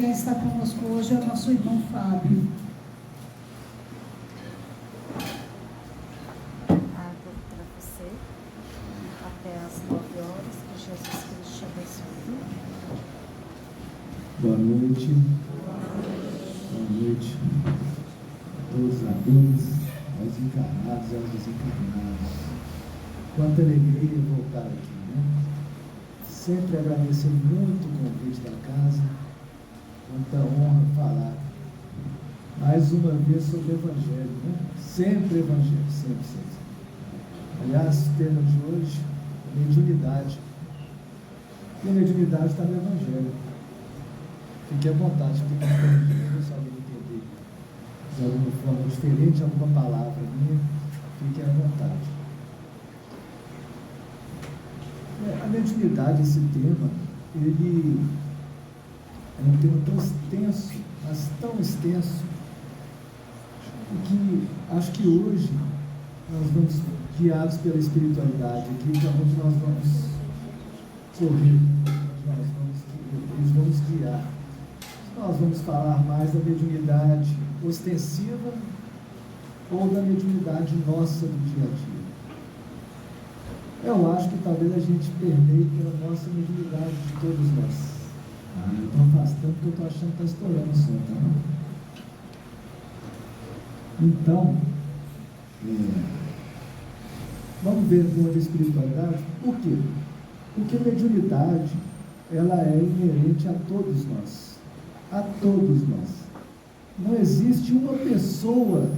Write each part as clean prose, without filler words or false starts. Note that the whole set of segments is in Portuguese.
Quem está conosco hoje é o nosso irmão Fábio. Água para você, até às 9 horas, que Jesus Cristo te abençoe. Boa noite. Boa noite a todos os amigos, aos encarnados e aos desencarnados. Quanta alegria voltar aqui, né? Sempre agradecer muito o convite da casa, muita honra falar mais uma vez sobre o Evangelho, né? Sempre Evangelho, sempre. Aliás, o tema de hoje é mediunidade. E a mediunidade está no Evangelho. Fique à vontade de explicar para a gente, se alguém entender de alguma forma diferente, alguma palavra minha, fique à vontade. A mediunidade, esse tema, ele é um tema tão extenso, mas tão extenso, que acho que hoje nós vamos, guiados pela espiritualidade, aqui para onde nós vamos correr, eles vão nos guiar. Nós vamos falar mais da mediunidade ostensiva ou da mediunidade nossa do dia a dia. Eu acho que talvez a gente permeie pela nossa mediunidade de todos nós. Eu estou afastando porque eu estou achando que está estourando o som, tá? Então, vamos ver com a espiritualidade. Por quê? Porque a mediunidade, ela é inerente a todos nós. A todos nós. Não existe uma pessoa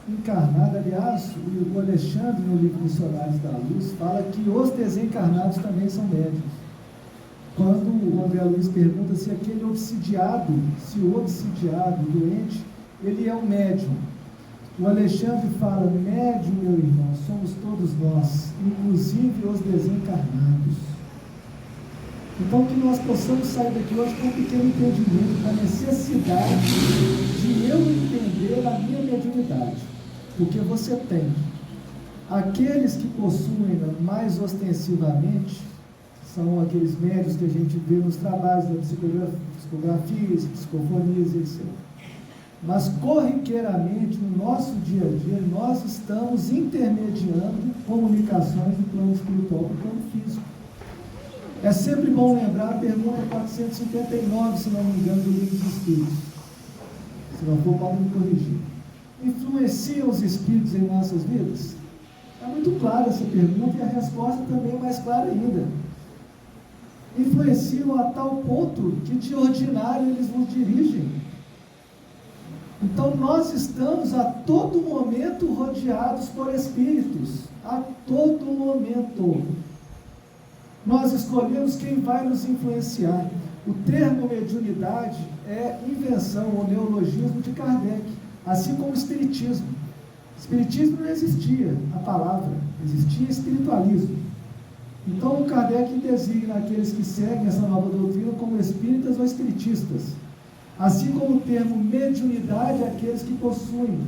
encarnada. Aliás, o Alexandre, no livro Missionários da Luz, fala que os desencarnados também são médiuns. Quando o André Luiz pergunta se aquele obsidiado, se o obsidiado, o doente, ele é um médium. O Alexandre fala: médium, meu irmão, somos todos nós, inclusive os desencarnados. Então, que nós possamos sair daqui hoje com um pequeno entendimento da necessidade de eu entender a minha mediunidade. Porque você tem aqueles que possuem mais ostensivamente, são aqueles médios que a gente vê nos trabalhos da psicografias, psicofonias, etc. Mas corriqueiramente, no nosso dia a dia, nós estamos intermediando comunicações do plano espiritual para o plano físico. É sempre bom lembrar a pergunta 459, se não me engano, do Livro dos Espíritos. Se não for, pode me corrigir. Influenciam os espíritos em nossas vidas? É muito clara essa pergunta e a resposta também é mais clara ainda. Influenciam a tal ponto que de ordinário eles nos dirigem. Então nós estamos a todo momento rodeados por espíritos. A todo momento. Nós escolhemos quem vai nos influenciar. O termo mediunidade é invenção ou neologismo de Kardec, assim como o espiritismo. Espiritismo não existia a palavra, existia espiritualismo. Então o Kardec designa aqueles que seguem essa nova doutrina como espíritas ou espiritistas. Assim como o termo mediunidade é aqueles que possuem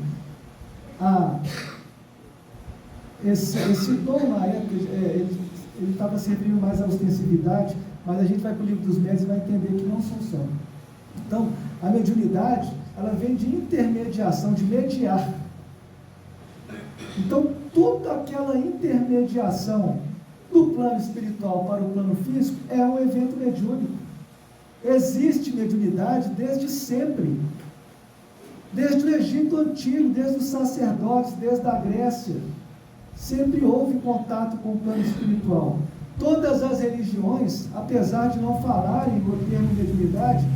esse dom na época, ele estava servindo mais à ostensividade, mas a gente vai para o livro dos médiuns e vai entender que não são só. Então, a mediunidade, ela vem de intermediação, de mediar. Então, toda aquela intermediação do plano espiritual para o plano físico é um evento mediúnico. Existe mediunidade desde sempre. Desde o Egito Antigo, desde os sacerdotes, desde a Grécia. Sempre houve contato com o plano espiritual. Todas as religiões, apesar de não falarem no termo mediunidade,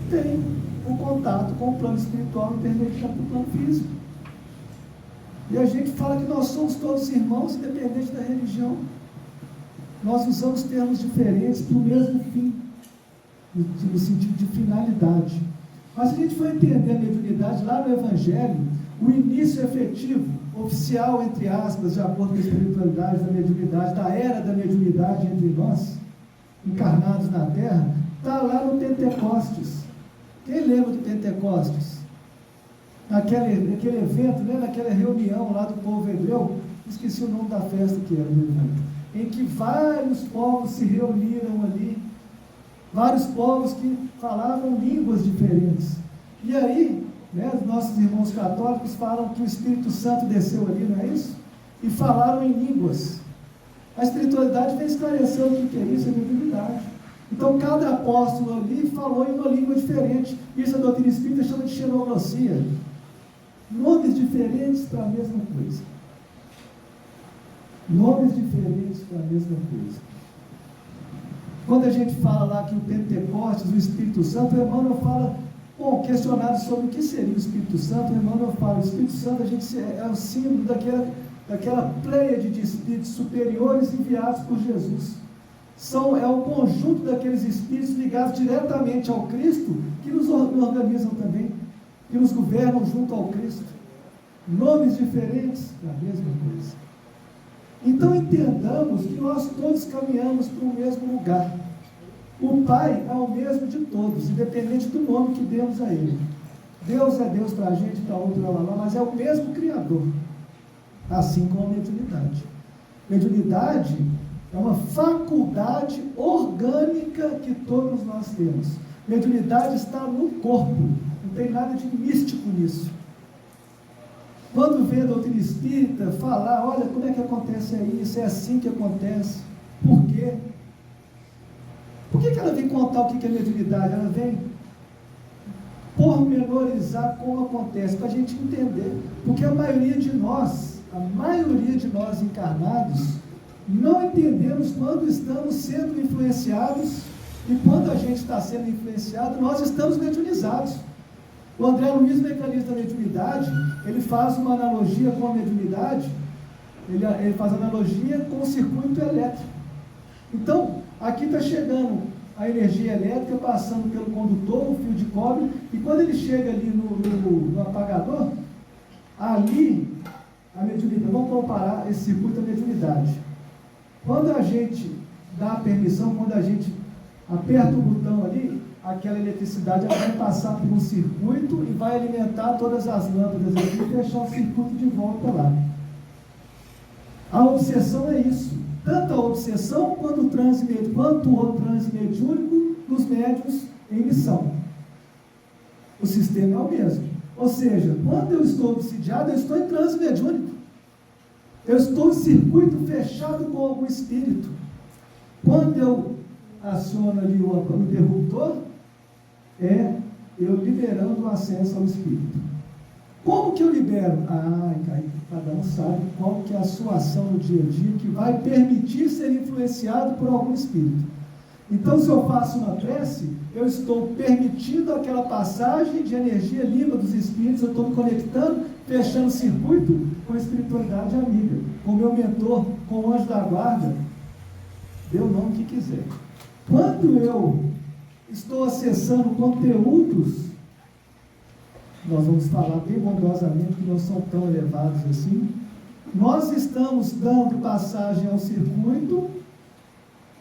têm o contato com o plano espiritual intermediado do plano físico. E a gente fala que nós somos todos irmãos, independente da religião. Nós usamos termos diferentes para o mesmo fim, no sentido de finalidade. Mas se a gente for entender a mediunidade lá no Evangelho, o início efetivo, oficial, entre aspas, de acordo com a espiritualidade da mediunidade, da era da mediunidade entre nós, encarnados na Terra, está lá no Pentecostes. Quem lembra do Pentecostes? Naquele evento, né, naquela reunião lá do povo hebreu, esqueci o nome da festa que era do evento, em que vários povos se reuniram ali, vários povos que falavam línguas E aí, né, os nossos irmãos católicos falam que o Espírito Santo desceu ali, não é isso? E falaram em línguas. A espiritualidade vem esclarecer o que é isso, é mediunidade. Então, cada apóstolo ali falou em uma língua diferente. Isso a doutrina espírita chama de xenognossia. Nomes diferentes para a mesma coisa. Nomes diferentes para a mesma coisa. Quando a gente fala lá que o Pentecostes, o Espírito Santo, o Emmanuel fala, bom, questionado sobre o que seria o Espírito Santo, o Emmanuel fala, o Espírito Santo é o símbolo daquela pleiade de espíritos superiores enviados por Jesus. É o conjunto daqueles espíritos ligados diretamente ao Cristo, que nos organizam também, que nos governam junto ao Cristo. Nomes diferentes para a mesma coisa. Então entendamos que nós todos caminhamos para o mesmo lugar. O Pai é o mesmo de todos, independente do nome que demos a Ele. Deus é Deus para a gente, para outro, mas é o mesmo Criador. Assim como a mediunidade. Mediunidade é uma faculdade orgânica que todos nós temos. Mediunidade está no corpo, não tem nada de místico nisso. Quando vê a doutrina espírita falar, olha como é que acontece isso, é assim que acontece. Por quê? Por que ela vem contar o que é mediunidade? Ela vem pormenorizar como acontece, para a gente entender. Porque a maioria de nós encarnados, não entendemos quando estamos sendo influenciados, e quando a gente está sendo influenciado, nós estamos mediunizados. O André Luiz, mecanismo da mediunidade, ele faz uma analogia com a mediunidade, ele faz analogia com o circuito elétrico. Então, aqui está chegando a energia elétrica, passando pelo condutor, o fio de cobre, e quando ele chega ali no apagador, ali, a mediunidade, vamos comparar esse circuito à mediunidade. Quando a gente dá a permissão, quando a gente aperta o botão ali, aquela eletricidade ela vai passar por um circuito e vai alimentar todas as lâmpadas aqui e fechar o circuito de volta lá. A obsessão é isso. Tanto a obsessão quanto o transe mediúnico dos médiuns em missão. O sistema é o mesmo. Ou seja, quando eu estou obsidiado, eu estou em transe mediúnico. Eu estou em circuito fechado com algum espírito. Quando eu aciono ali o interruptor, eu liberando o acesso ao espírito. Como que eu libero? Cada um sabe qual que é a sua ação no dia a dia que vai permitir ser influenciado por algum espírito. Então, se eu faço uma prece, eu estou permitindo aquela passagem de energia limpa dos espíritos, eu estou me conectando, fechando o circuito com a espiritualidade amiga, com o meu mentor, com o anjo da guarda, dê o nome que quiser. Quando eu estou acessando conteúdos, nós vamos falar bem bondosamente que não são tão elevados assim, nós estamos dando passagem ao circuito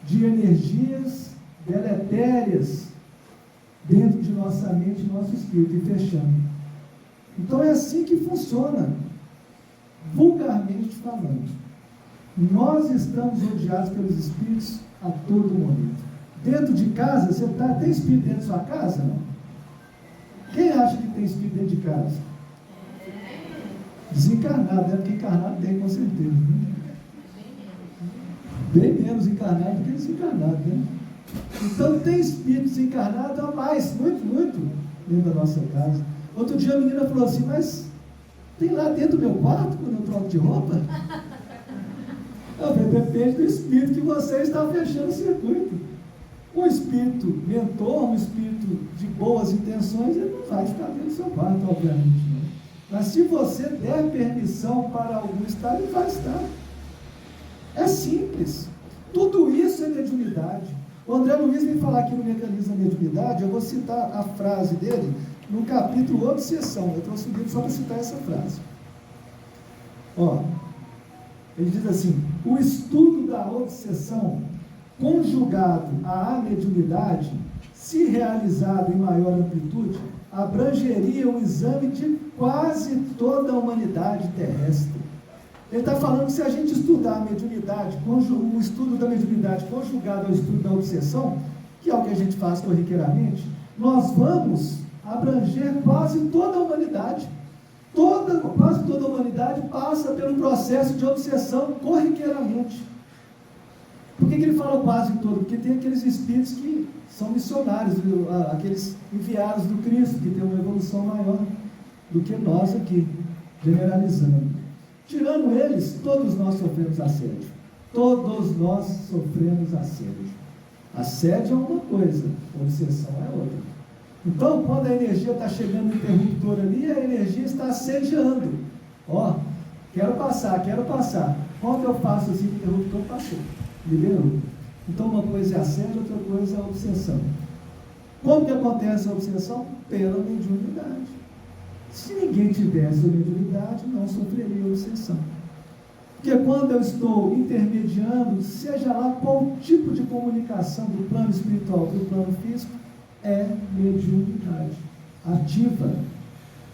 de energias deletérias dentro de nossa mente e nosso espírito e fechando. Então é assim que funciona, vulgarmente falando. Nós estamos rodeados pelos espíritos a todo momento. Dentro de casa, tem espírito dentro de sua casa? Não? Quem acha que tem espírito dentro de casa? Desencarnado, né? Porque encarnado tem, com certeza. Né? Bem menos encarnado do que desencarnado, né? Então tem espíritos encarnados a mais, muito dentro da nossa casa. Outro dia a menina falou assim, mas tem lá dentro do meu quarto quando eu troco de roupa? Eu falei, depende do espírito que você está fechando o circuito. Um espírito mentor, um espírito de boas intenções, ele não vai ficar dentro do seu quarto, obviamente. Né? Mas se você der permissão para algum estar, ele vai estar. É simples. Tudo isso é mediunidade. O André Luiz vem falar aqui no mecanismo da mediunidade, eu vou citar a frase dele no capítulo Obsessão. Eu trouxe um livro só para citar essa frase. Ele diz assim, o estudo da obsessão conjugado à mediunidade, se realizado em maior amplitude, abrangeria o exame de quase toda a humanidade terrestre. Ele está falando que se a gente estudar a mediunidade, o estudo da mediunidade conjugado ao estudo da obsessão, que é o que a gente faz corriqueiramente, nós vamos abranger quase toda a humanidade. Quase toda a humanidade passa pelo processo de obsessão corriqueiramente. Por que ele fala quase todo? Porque tem aqueles espíritos que são missionários, aqueles enviados do Cristo, que tem uma evolução maior do que nós aqui, generalizando. Tirando eles, todos nós sofremos assédio. Todos nós sofremos assédio. Assédio é uma coisa, obsessão é outra. Então, quando a energia está chegando no interruptor ali, a energia está assediando. Ó, quero passar. Quando eu faço assim, o interruptor passou, liberou. Então, uma coisa é assédio, outra coisa é obsessão. Como que acontece a obsessão? Pela mediunidade. Se ninguém tivesse a mediunidade, não sofreria obsessão. Porque quando eu estou intermediando, seja lá qual tipo de comunicação do plano espiritual para o plano físico, é mediunidade ativa.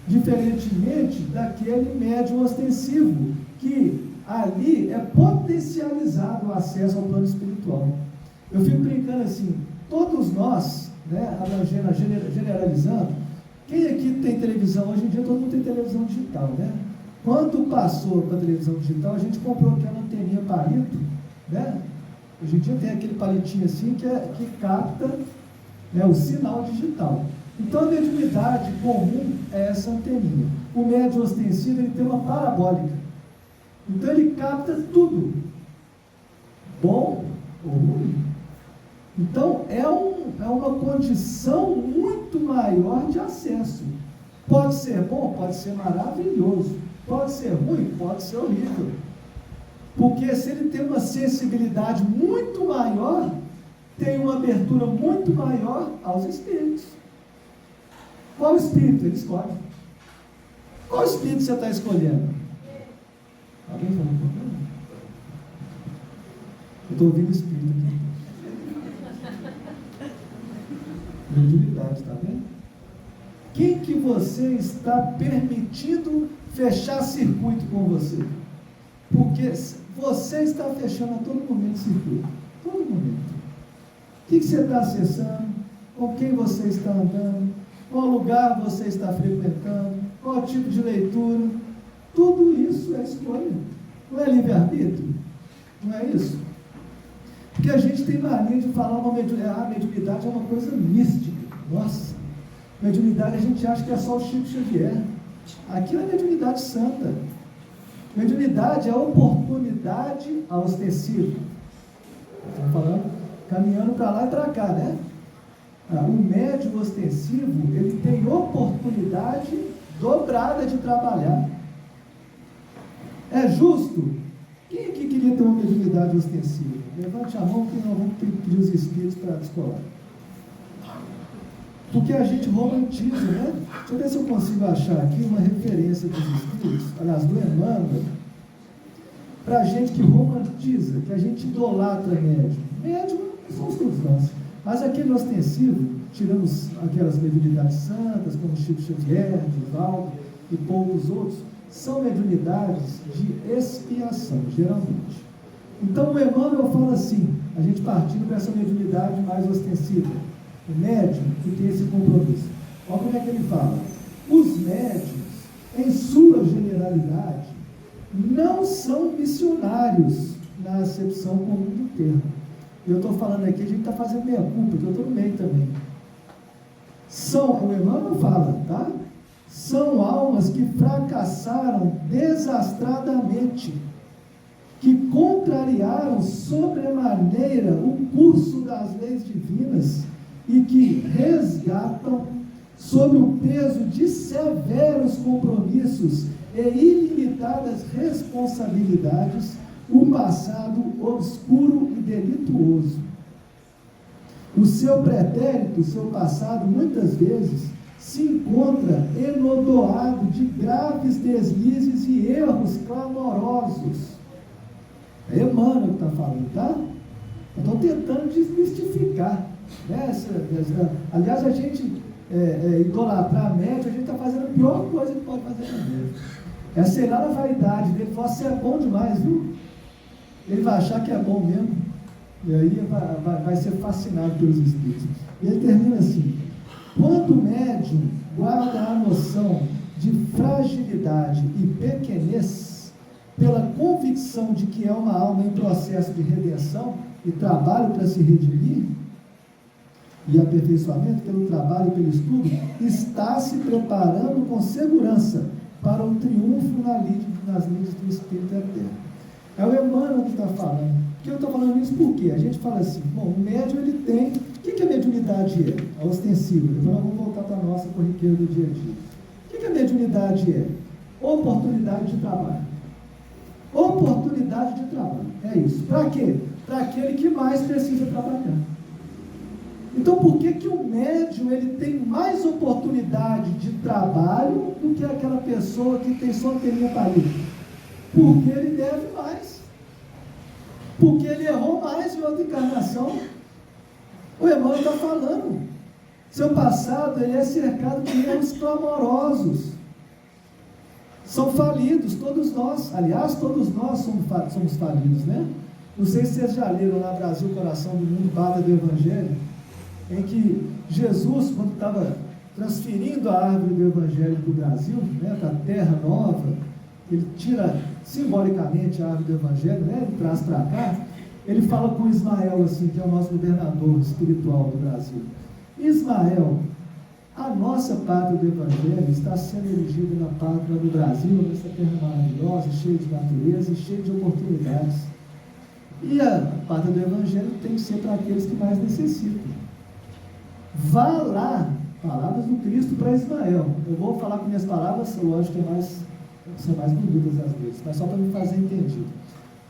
Diferentemente daquele médium ostensivo, que ali é potencializado o acesso ao plano espiritual. Eu fico brincando assim, todos nós, né, generalizando, quem aqui tem televisão? Hoje em dia todo mundo tem televisão digital, né? Quando passou para a televisão digital, a gente comprou aquela anteninha palito, né? Hoje em dia tem aquele palitinho assim que capta, né, o sinal digital. Então a mediunidade comum é essa anteninha. O médium ostensivo, ele tem uma parabólica. Então ele capta tudo, bom ou ruim. Então é uma condição muito maior de acesso. Pode ser bom, pode ser maravilhoso. Pode ser ruim, pode ser horrível. Porque se ele tem uma sensibilidade muito maior, tem uma abertura muito maior aos espíritos. Qual espírito ele escolhe? Qual espírito você está escolhendo? Alguém falou um pouquinho? Eu estou ouvindo o espírito aqui. Mediunidade, está vendo? Quem que você está permitindo fechar circuito com você? Porque você está fechando a todo momento circuito. Todo momento. O que você está acessando? Com quem você está andando? Qual lugar você está frequentando? Qual tipo de leitura? Tudo isso é escolha. Não é livre-arbítrio? Não é isso? Porque a gente tem mania de falar a mediunidade é uma coisa mística. Nossa, mediunidade a gente acha que é só o Chico Xavier. Aqui é a mediunidade santa. Mediunidade é a oportunidade ao ostensivo. Estamos falando, caminhando para lá e para cá, né? O médium ostensivo, ele tem oportunidade dobrada de trabalhar. É justo? Quem aqui queria ter uma mediunidade ostensiva? Levante a mão que nós vamos pedir os espíritos para descolar. Porque a gente romantiza, né? Deixa eu ver se eu consigo achar aqui uma referência dos espíritos, aliás, do Emmanuel, para a gente que romantiza, que a gente idolatra médium. Médium somos todos nós. Mas aquele ostensivo, tirando aquelas mediunidades santas, como Chico Xavier, Divaldo e poucos outros, são mediunidades de expiação, geralmente. Então o Emmanuel fala assim, a gente partindo para essa mediunidade mais ostensiva, o médium que tem esse compromisso. Olha como é que ele fala. Os médiuns, em sua generalidade, não são missionários na acepção comum do termo. Eu estou falando aqui, a gente está fazendo meia culpa, porque eu estou no meio também. O Emmanuel fala, tá? São almas que fracassaram desastradamente, que contrariaram sobremaneira o curso das leis divinas e que resgatam, sob o peso de severos compromissos e ilimitadas responsabilidades, o passado obscuro e delituoso. O seu pretérito, o seu passado, muitas vezes, se encontra enodoado de graves deslizes e erros clamorosos. É Emmanuel que está falando, tá? Eu estou tentando desmistificar. Né? Aliás, a gente idolatrar a médium, a gente está fazendo a pior coisa que pode fazer na médium. É sei lá na vaidade dele, falar, você é bom demais, viu? Ele vai achar que é bom mesmo, e aí vai ser fascinado pelos espíritos. E ele termina assim: Quando o médium guarda a noção de fragilidade e pequenez, pela convicção de que é uma alma em processo de redenção e trabalho para se redimir, e aperfeiçoamento pelo trabalho e pelo estudo, está se preparando com segurança para o triunfo nas lides do Espírito Eterno. É o Emmanuel que está falando. Por que eu estou falando isso? Porque a gente fala assim, bom, o médium ele tem, o que a mediunidade é? A ostensiva. Então nós vamos voltar para a nossa corriqueira do dia a dia. O que a mediunidade é? Oportunidade de trabalho. Oportunidade de trabalho. É isso. Para quê? Para aquele que mais precisa trabalhar. Então, por que o médium ele tem mais oportunidade de trabalho do que aquela pessoa que tem só anteninha parida? Porque ele deve mais. Porque ele errou mais em outra encarnação. O Emmanuel está falando. Seu passado ele é cercado de erros clamorosos. São falidos, todos nós. Aliás, todos nós somos falidos, né? Não sei se vocês já leram lá Brasil, Coração do Mundo, Bata do Evangelho, em que Jesus, quando estava transferindo a árvore do Evangelho para o Brasil, né, para a terra nova, ele tira simbolicamente a árvore do Evangelho, né, ele traz para cá, ele fala com Ismael, assim, que é o nosso governador espiritual do Brasil. Ismael, a nossa pátria do Evangelho está sendo erigida na pátria do Brasil, nessa terra maravilhosa, cheia de natureza e cheia de oportunidades. E a pátria do Evangelho tem que ser para aqueles que mais necessitam. Vá lá, palavras do Cristo para Ismael. Eu vou falar com minhas palavras, lógico que são mais bonitas às vezes, mas só para me fazer entendido.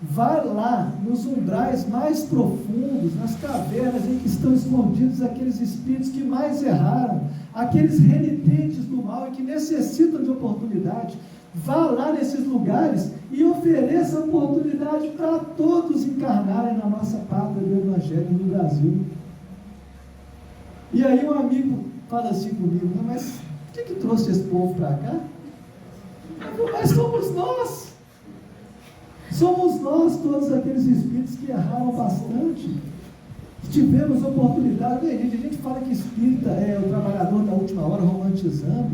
Vá lá, nos umbrais mais profundos, nas cavernas em que estão escondidos aqueles espíritos que mais erraram, aqueles renitentes do mal e que necessitam de oportunidade. Vá lá nesses lugares e ofereça oportunidade para todos encarnarem na nossa pátria do Evangelho no Brasil. E aí um amigo fala assim comigo, mas o que trouxe esse povo para cá? Mas somos nós. Somos nós, todos aqueles espíritos que erraram bastante. Tivemos oportunidade. A gente fala que espírita é o trabalhador da última hora, romantizando,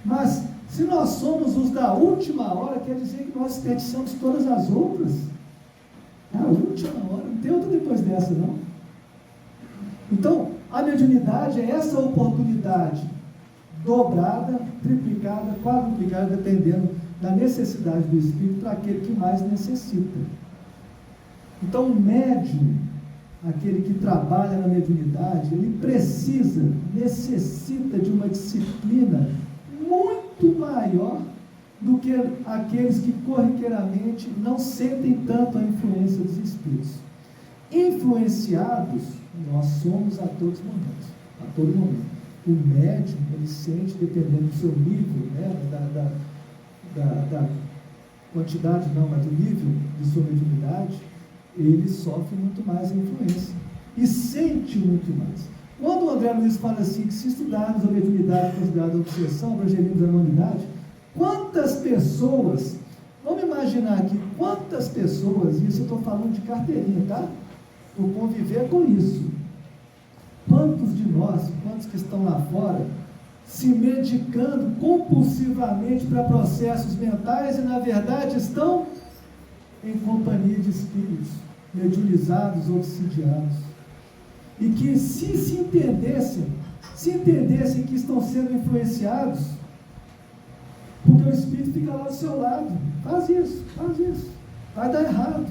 mas se nós somos os da última hora, quer dizer que nós desperdiçamos todas as outras. É a última hora, não tem outra depois dessa, não. Então, a mediunidade é essa oportunidade dobrada, triplicada, quadruplicada, dependendo da necessidade do espírito para aquele que mais necessita. Então, o médium, aquele que trabalha na mediunidade, ele necessita de uma disciplina muito maior do que aqueles que corriqueiramente não sentem tanto a influência dos espíritos. Influenciados, nós somos a todos momentos, a todo momento. O médium, ele sente, dependendo do seu nível, né, da quantidade, não, mas do nível de sua mediunidade, ele sofre muito mais a influência e sente muito mais. Quando o André Luiz fala assim, que se estudarmos a mediunidade considerada obsessão, abrangeríamos a humanidade, quantas pessoas, vamos imaginar aqui, quantas pessoas, isso eu estou falando de carteirinha, tá? Por conviver com isso. Quantos de nós, quantos que estão lá fora, se medicando compulsivamente para processos mentais e, na verdade, estão em companhia de espíritos mediunizados, obsidiados. E que se entendessem que estão sendo influenciados, porque o espírito fica lá do seu lado, faz isso, vai dar errado.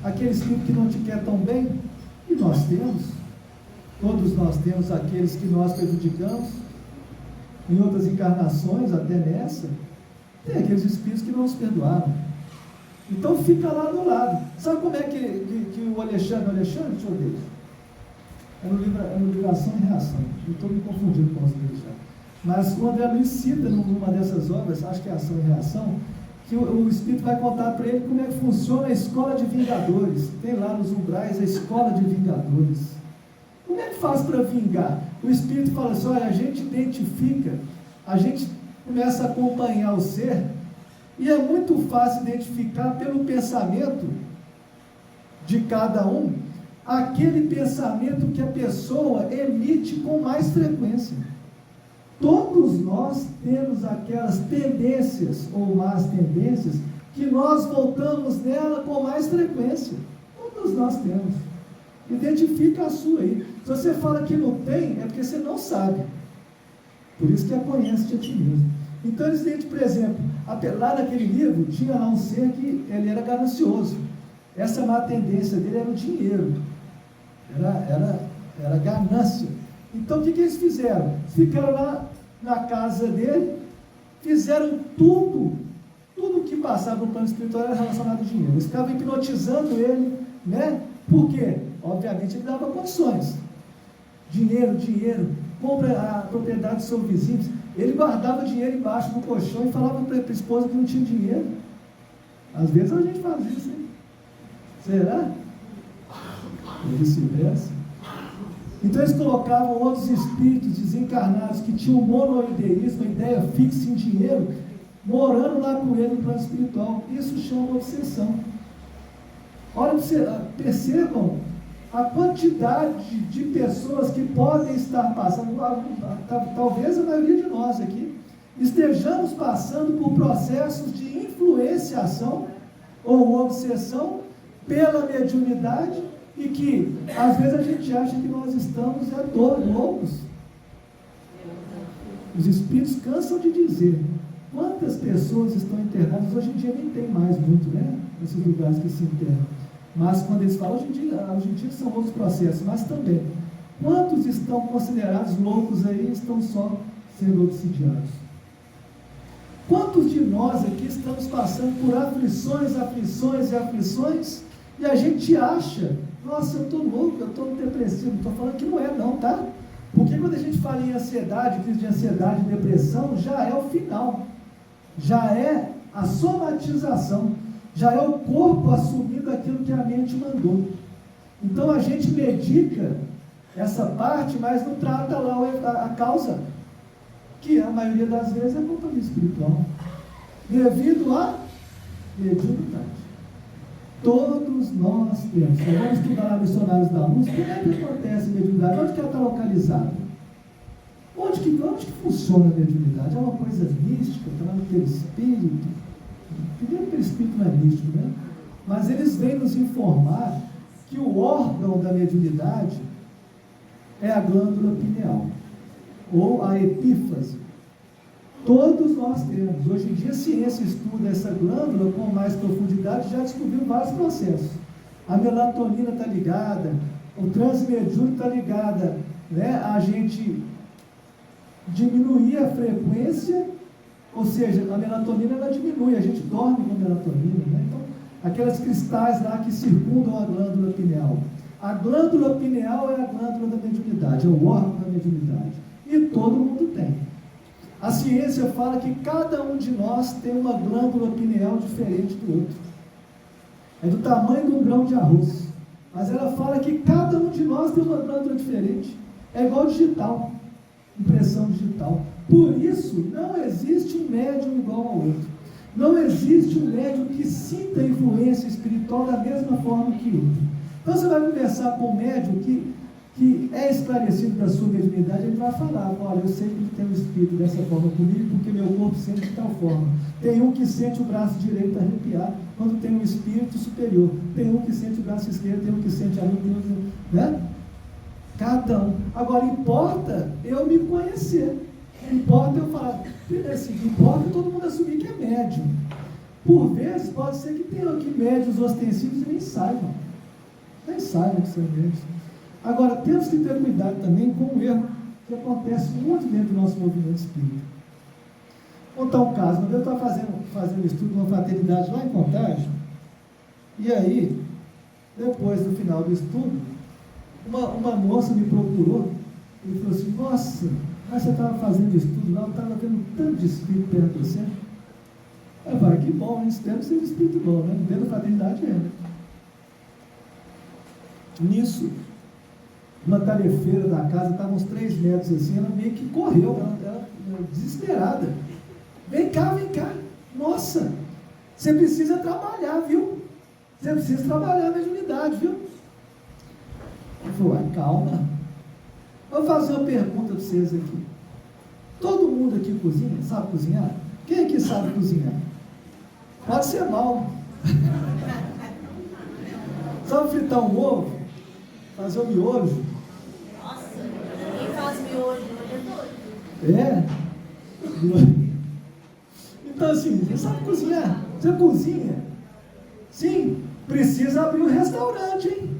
Aquele espírito que não te quer tão bem, e nós temos, todos nós temos aqueles que nós prejudicamos, em outras encarnações, até nessa, tem aqueles espíritos que não nos perdoaram. Então fica lá do lado. Sabe como é que o Alexandre, deixa eu ver. É no livro Ação e Reação. Eu estou me confundindo com os livros já. Mas o André Luiz cita numa dessas obras, acho que é Ação e Reação, que o Espírito vai contar para ele como é que funciona a escola de vingadores. Tem lá nos umbrais a escola de vingadores. Como é que faz para vingar? O Espírito fala assim, olha, a gente identifica, a gente começa a acompanhar o ser, e é muito fácil identificar pelo pensamento de cada um, aquele pensamento que a pessoa emite com mais frequência. Todos nós temos aquelas tendências ou más tendências que nós voltamos nela com mais frequência. Todos nós temos. Identifica a sua aí. Se você fala que não tem, é porque você não sabe. Por isso que a conhece a ti mesmo. Então eles têm, por exemplo, lá naquele livro, tinha lá um ser que ele era ganancioso. Essa má tendência dele era o dinheiro. Era ganância. Então o que eles fizeram? Ficaram lá na casa dele, fizeram tudo que passava no plano espiritual era relacionado ao dinheiro. Eles ficavam hipnotizando ele, né? Por quê? Obviamente ele dava condições. Dinheiro, compra a propriedade do seu vizinho. Ele guardava dinheiro embaixo do colchão e falava para a esposa que não tinha dinheiro. Às vezes a gente faz isso, hein? Será? Ou vice-versa. Então eles colocavam outros espíritos desencarnados que tinham monoideísmo, a ideia fixa em dinheiro, morando lá com ele no plano espiritual. Isso chama obsessão. Olha, percebam a quantidade de pessoas que podem estar passando, talvez a maioria de nós aqui, estejamos passando por processos de influenciação ou obsessão pela mediunidade e que, às vezes, a gente acha que nós estamos loucos. Os espíritos cansam de dizer quantas pessoas estão internadas. Hoje em dia nem tem mais muito, né? Nesses lugares que se internam. Mas quando eles falam, hoje em dia são outros processos, mas também, quantos estão considerados loucos aí e estão só sendo obsidiados? Quantos de nós aqui estamos passando por aflições e a gente acha, nossa, eu estou louco, eu estou depressivo, não estou falando que não é não, tá? Porque quando a gente fala em ansiedade, crise de ansiedade e depressão, já é o final, já é a somatização, já é o corpo assumindo aquilo que a mente mandou. Então a gente medica essa parte, mas não trata lá a causa, que a maioria das vezes é companhia espiritual, devido à mediunidade. Todos nós temos. Vamos estudar lá Missionários da Luz. Como é que acontece a mediunidade? Onde que ela está localizada? Onde que funciona a mediunidade? É uma coisa mística, está lá no perispírito. Primeiro, o perispírito não é místico, né? Mas eles vêm nos informar que o órgão da mediunidade é a glândula pineal, ou a epífase. Todos nós temos. Hoje em dia a ciência estuda essa glândula com mais profundidade, já descobriu vários processos. A melatonina está ligada, o transmediúnico está ligada, né? A gente diminuir a frequência, ou seja, a melatonina ela diminui, a gente dorme com melatonina, né? Então, aquelas cristais lá que circundam a glândula pineal. A glândula pineal é a glândula da mediunidade, é o órgão da mediunidade. E todo mundo tem. A ciência fala que cada um de nós tem uma glândula pineal diferente do outro. É do tamanho de um grão de arroz. Mas ela fala que cada um de nós tem uma glândula diferente. É igual digital, impressão digital. Por isso, não existe um médium igual ao outro. Não existe um médium que sinta a influência espiritual da mesma forma que o outro. Então você vai conversar com um médium que é esclarecido da sua mediunidade, ele vai falar, olha, eu sei que ele tem um espírito dessa forma comigo, porque meu corpo sente de tal forma. Tem um que sente o braço direito arrepiar, quando tem um espírito superior. Tem um que sente o braço esquerdo, tem um que sente a lua, né? Cada um. Agora, importa eu me conhecer. Importa eu falar, assim, importa todo mundo assumir que é médium. Por vezes, pode ser que tenham aqui médios ostensivos e nem saibam que são médios. Agora, temos que ter cuidado também com um erro que acontece muito dentro do nosso movimento espírita. Vou contar um caso. Eu estava fazendo estudo numa fraternidade lá em Contagem, e aí, depois do final do estudo, uma moça me procurou e falou assim, nossa, mas você estava fazendo estudo lá, eu estava vendo tanto de espírito perto de você. Eu falei, que bom, hein? Espero que seja espírito bom, né? Dentro da fraternidade é. Nisso, uma tarefeira da casa, estava uns 3 metros assim, ela meio que correu, ela desesperada. Vem cá, nossa, você precisa trabalhar, viu? Você precisa trabalhar na mediunidade, viu? Eu falei, calma, vou fazer uma pergunta para vocês aqui. Todo mundo aqui cozinha, sabe cozinhar? Quem aqui sabe cozinhar? Pode ser mal. Sabe fritar um ovo? Fazer um miojo? Nossa, ninguém faz miojo, hoje é doido. É? Então assim, você sabe cozinhar? Você cozinha? Sim, precisa abrir um restaurante, hein?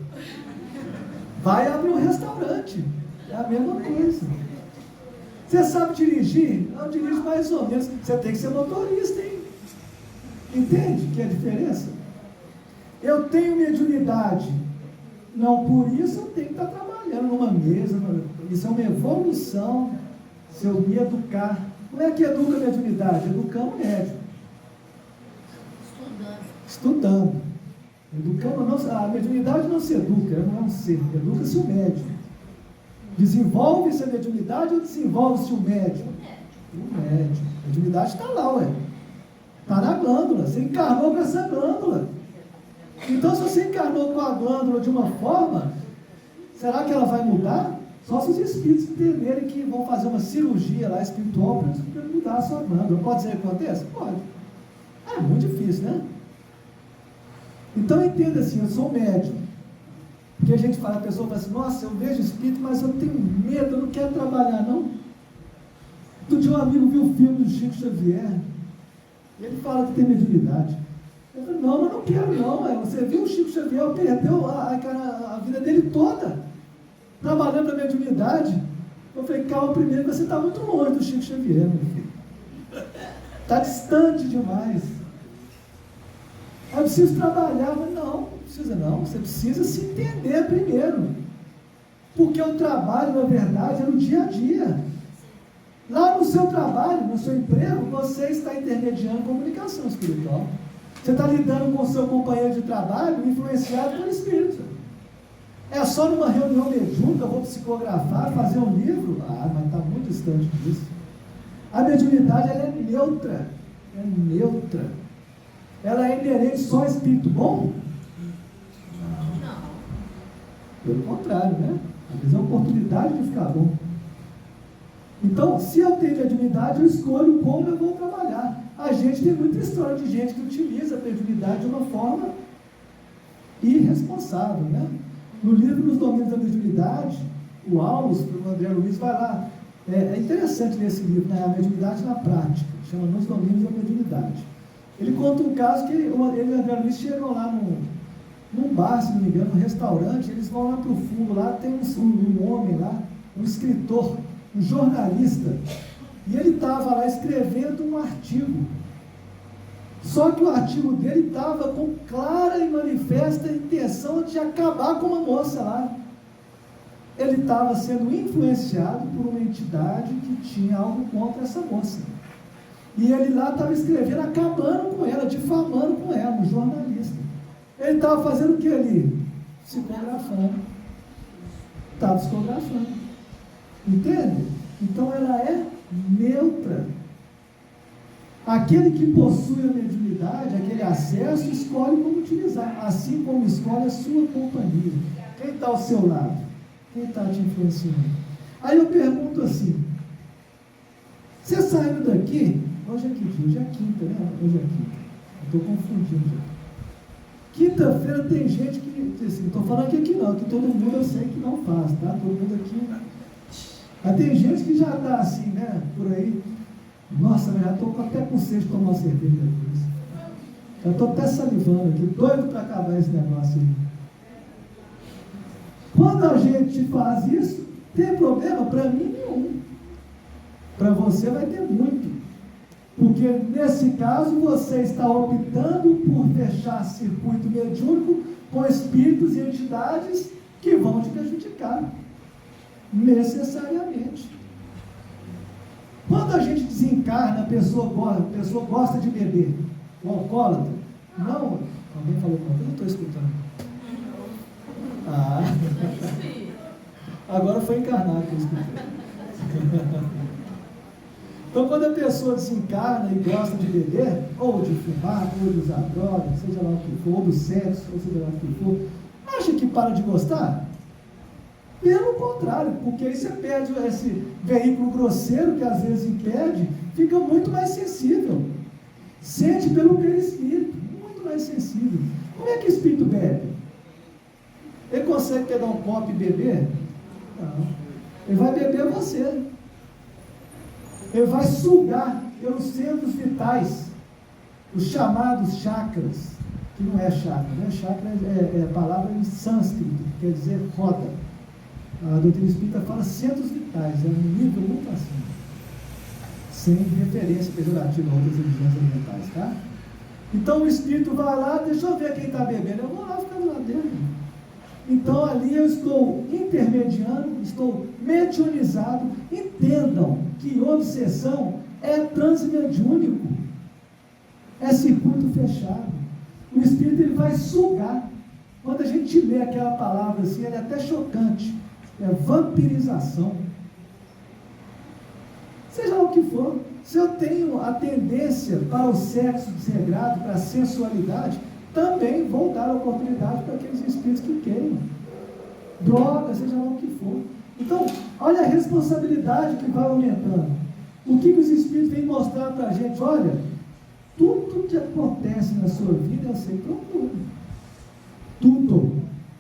Vai abrir um restaurante. É a mesma coisa. Você sabe dirigir? Não, dirige mais ou menos. Você tem que ser motorista, hein? Entende que é a diferença? Eu tenho mediunidade. Não, por isso eu tenho que estar trabalhando numa mesa. Isso é uma evolução. Se eu me educar. Como é que educa a mediunidade? Educando médium. Estudando. Educando, a mediunidade não se educa, ela não é um ser. Educa-se o médium. Desenvolve-se a mediunidade ou desenvolve-se o médium? O médium. A mediunidade está lá, ué. Está na glândula. Você encarnou com essa glândula. Então, se você encarnou com a glândula de uma forma, será que ela vai mudar? Só se os espíritos entenderem que vão fazer uma cirurgia lá espiritual para mudar a sua glândula. Pode ser que aconteça? Pode. É muito difícil, né? Então, entenda assim, eu sou médium. Porque a gente fala, a pessoa fala assim, nossa, eu vejo espírito, mas eu tenho medo, eu não quero trabalhar, não. Outro dia um amigo viu o filme do Chico Xavier, e ele fala que tem mediunidade. Eu falei, não, mas não quero não, você viu o Chico Xavier, perdeu a vida dele toda, trabalhando na mediunidade. Eu falei, calma, primeiro que você está muito longe do Chico Xavier, meu filho. Está distante demais. Eu preciso trabalhar, mas não precisa não, você precisa se entender primeiro, porque o trabalho, na verdade, é no dia a dia. Lá no seu trabalho, no seu emprego, você está intermediando comunicação espiritual, você está lidando com o seu companheiro de trabalho influenciado pelo espírito. É só numa reunião mediúnica, eu vou psicografar, fazer um livro? Ah, mas está muito distante disso. A mediunidade, ela é neutra, ela é inerente só ao espírito bom? Não. Pelo contrário, né? Às vezes é a oportunidade de ficar bom. Então, se eu tenho mediunidade, eu escolho como eu vou trabalhar. A gente tem muita história de gente que utiliza a mediunidade de uma forma irresponsável, né? No livro Nos Domínios da Mediunidade, o Aulus, o André Luiz, vai lá. É interessante ler esse livro, né? A Mediunidade na Prática, chama Nos Domínios da Mediunidade. Ele conta um caso que ele e o André Luiz chegam lá num bar, se não me engano, num restaurante, eles vão lá para o fundo, lá tem um homem lá, um escritor, um jornalista, e ele estava lá escrevendo um artigo. Só que o artigo dele estava com clara e manifesta intenção de acabar com uma moça lá. Ele estava sendo influenciado por uma entidade que tinha algo contra essa moça. E ele lá estava escrevendo, acabando com ela, difamando com ela, um jornalista. Ele estava fazendo o que ali? Psicografando. Estava psicografando. Entende? Então ela é neutra. Aquele que possui a mediunidade, aquele acesso, escolhe como utilizar, assim como escolhe a sua companhia. Quem está ao seu lado? Quem está te influenciando? Aí eu pergunto assim, você saindo daqui, hoje é que dia? Hoje é quinta, né? Hoje é quinta. Estou confundindo já. Quinta-feira tem gente que, assim, não estou falando que aqui não, que todo mundo eu sei que não faz, tá? Todo mundo aqui. Mas tem gente que já está assim, né? Por aí. Nossa, eu já estou até com sede de tomar uma cerveja depois. Já estou até salivando aqui, doido para acabar esse negócio aí. Quando a gente faz isso, tem problema? Para mim, nenhum. Para você vai ter muito. Porque nesse caso você está optando por fechar circuito mediúnico com espíritos e entidades que vão te prejudicar. Necessariamente. Quando a gente desencarna, a pessoa gosta de beber. O alcoólatra? Não. Alguém falou com eu não estou escutando. Ah. Agora foi encarnado que eu escutei. Então, quando a pessoa desencarna e gosta de beber, ou de fumar, ou de usar droga, seja lá o que for, ou do sexo, ou seja lá o que for, acha que para de gostar? Pelo contrário, porque aí você perde esse veículo grosseiro que às vezes impede, fica muito mais sensível. Sente pelo perispírito, muito mais sensível. Como é que o espírito bebe? Ele consegue pegar um copo e beber? Não. Ele vai beber você. Ele vai sugar pelos centros vitais, os chamados chakras, que não é chakra, né? Chakra é palavra em sânscrito, quer dizer roda. A doutrina espírita fala centros vitais, é um nível muito acima, sem referência pejorativa a outras religiões orientais, tá? Então o espírito vai lá, deixa eu ver quem está bebendo, eu vou lá ficar do lado dele. Então ali eu estou intermediando, estou mediunizado. Entendam que obsessão é transmediúnico, é circuito fechado. O espírito ele vai sugar. Quando a gente lê aquela palavra assim, ela é até chocante, é vampirização. Seja lá o que for, se eu tenho a tendência para o sexo desregrado, para a sensualidade, também vou dar oportunidade para aqueles espíritos que queiram. Droga, seja lá o que for. Então, olha a responsabilidade que vai aumentando. O que os espíritos vêm mostrar para a gente? Olha, tudo que acontece na sua vida, eu sei tudo. Tudo.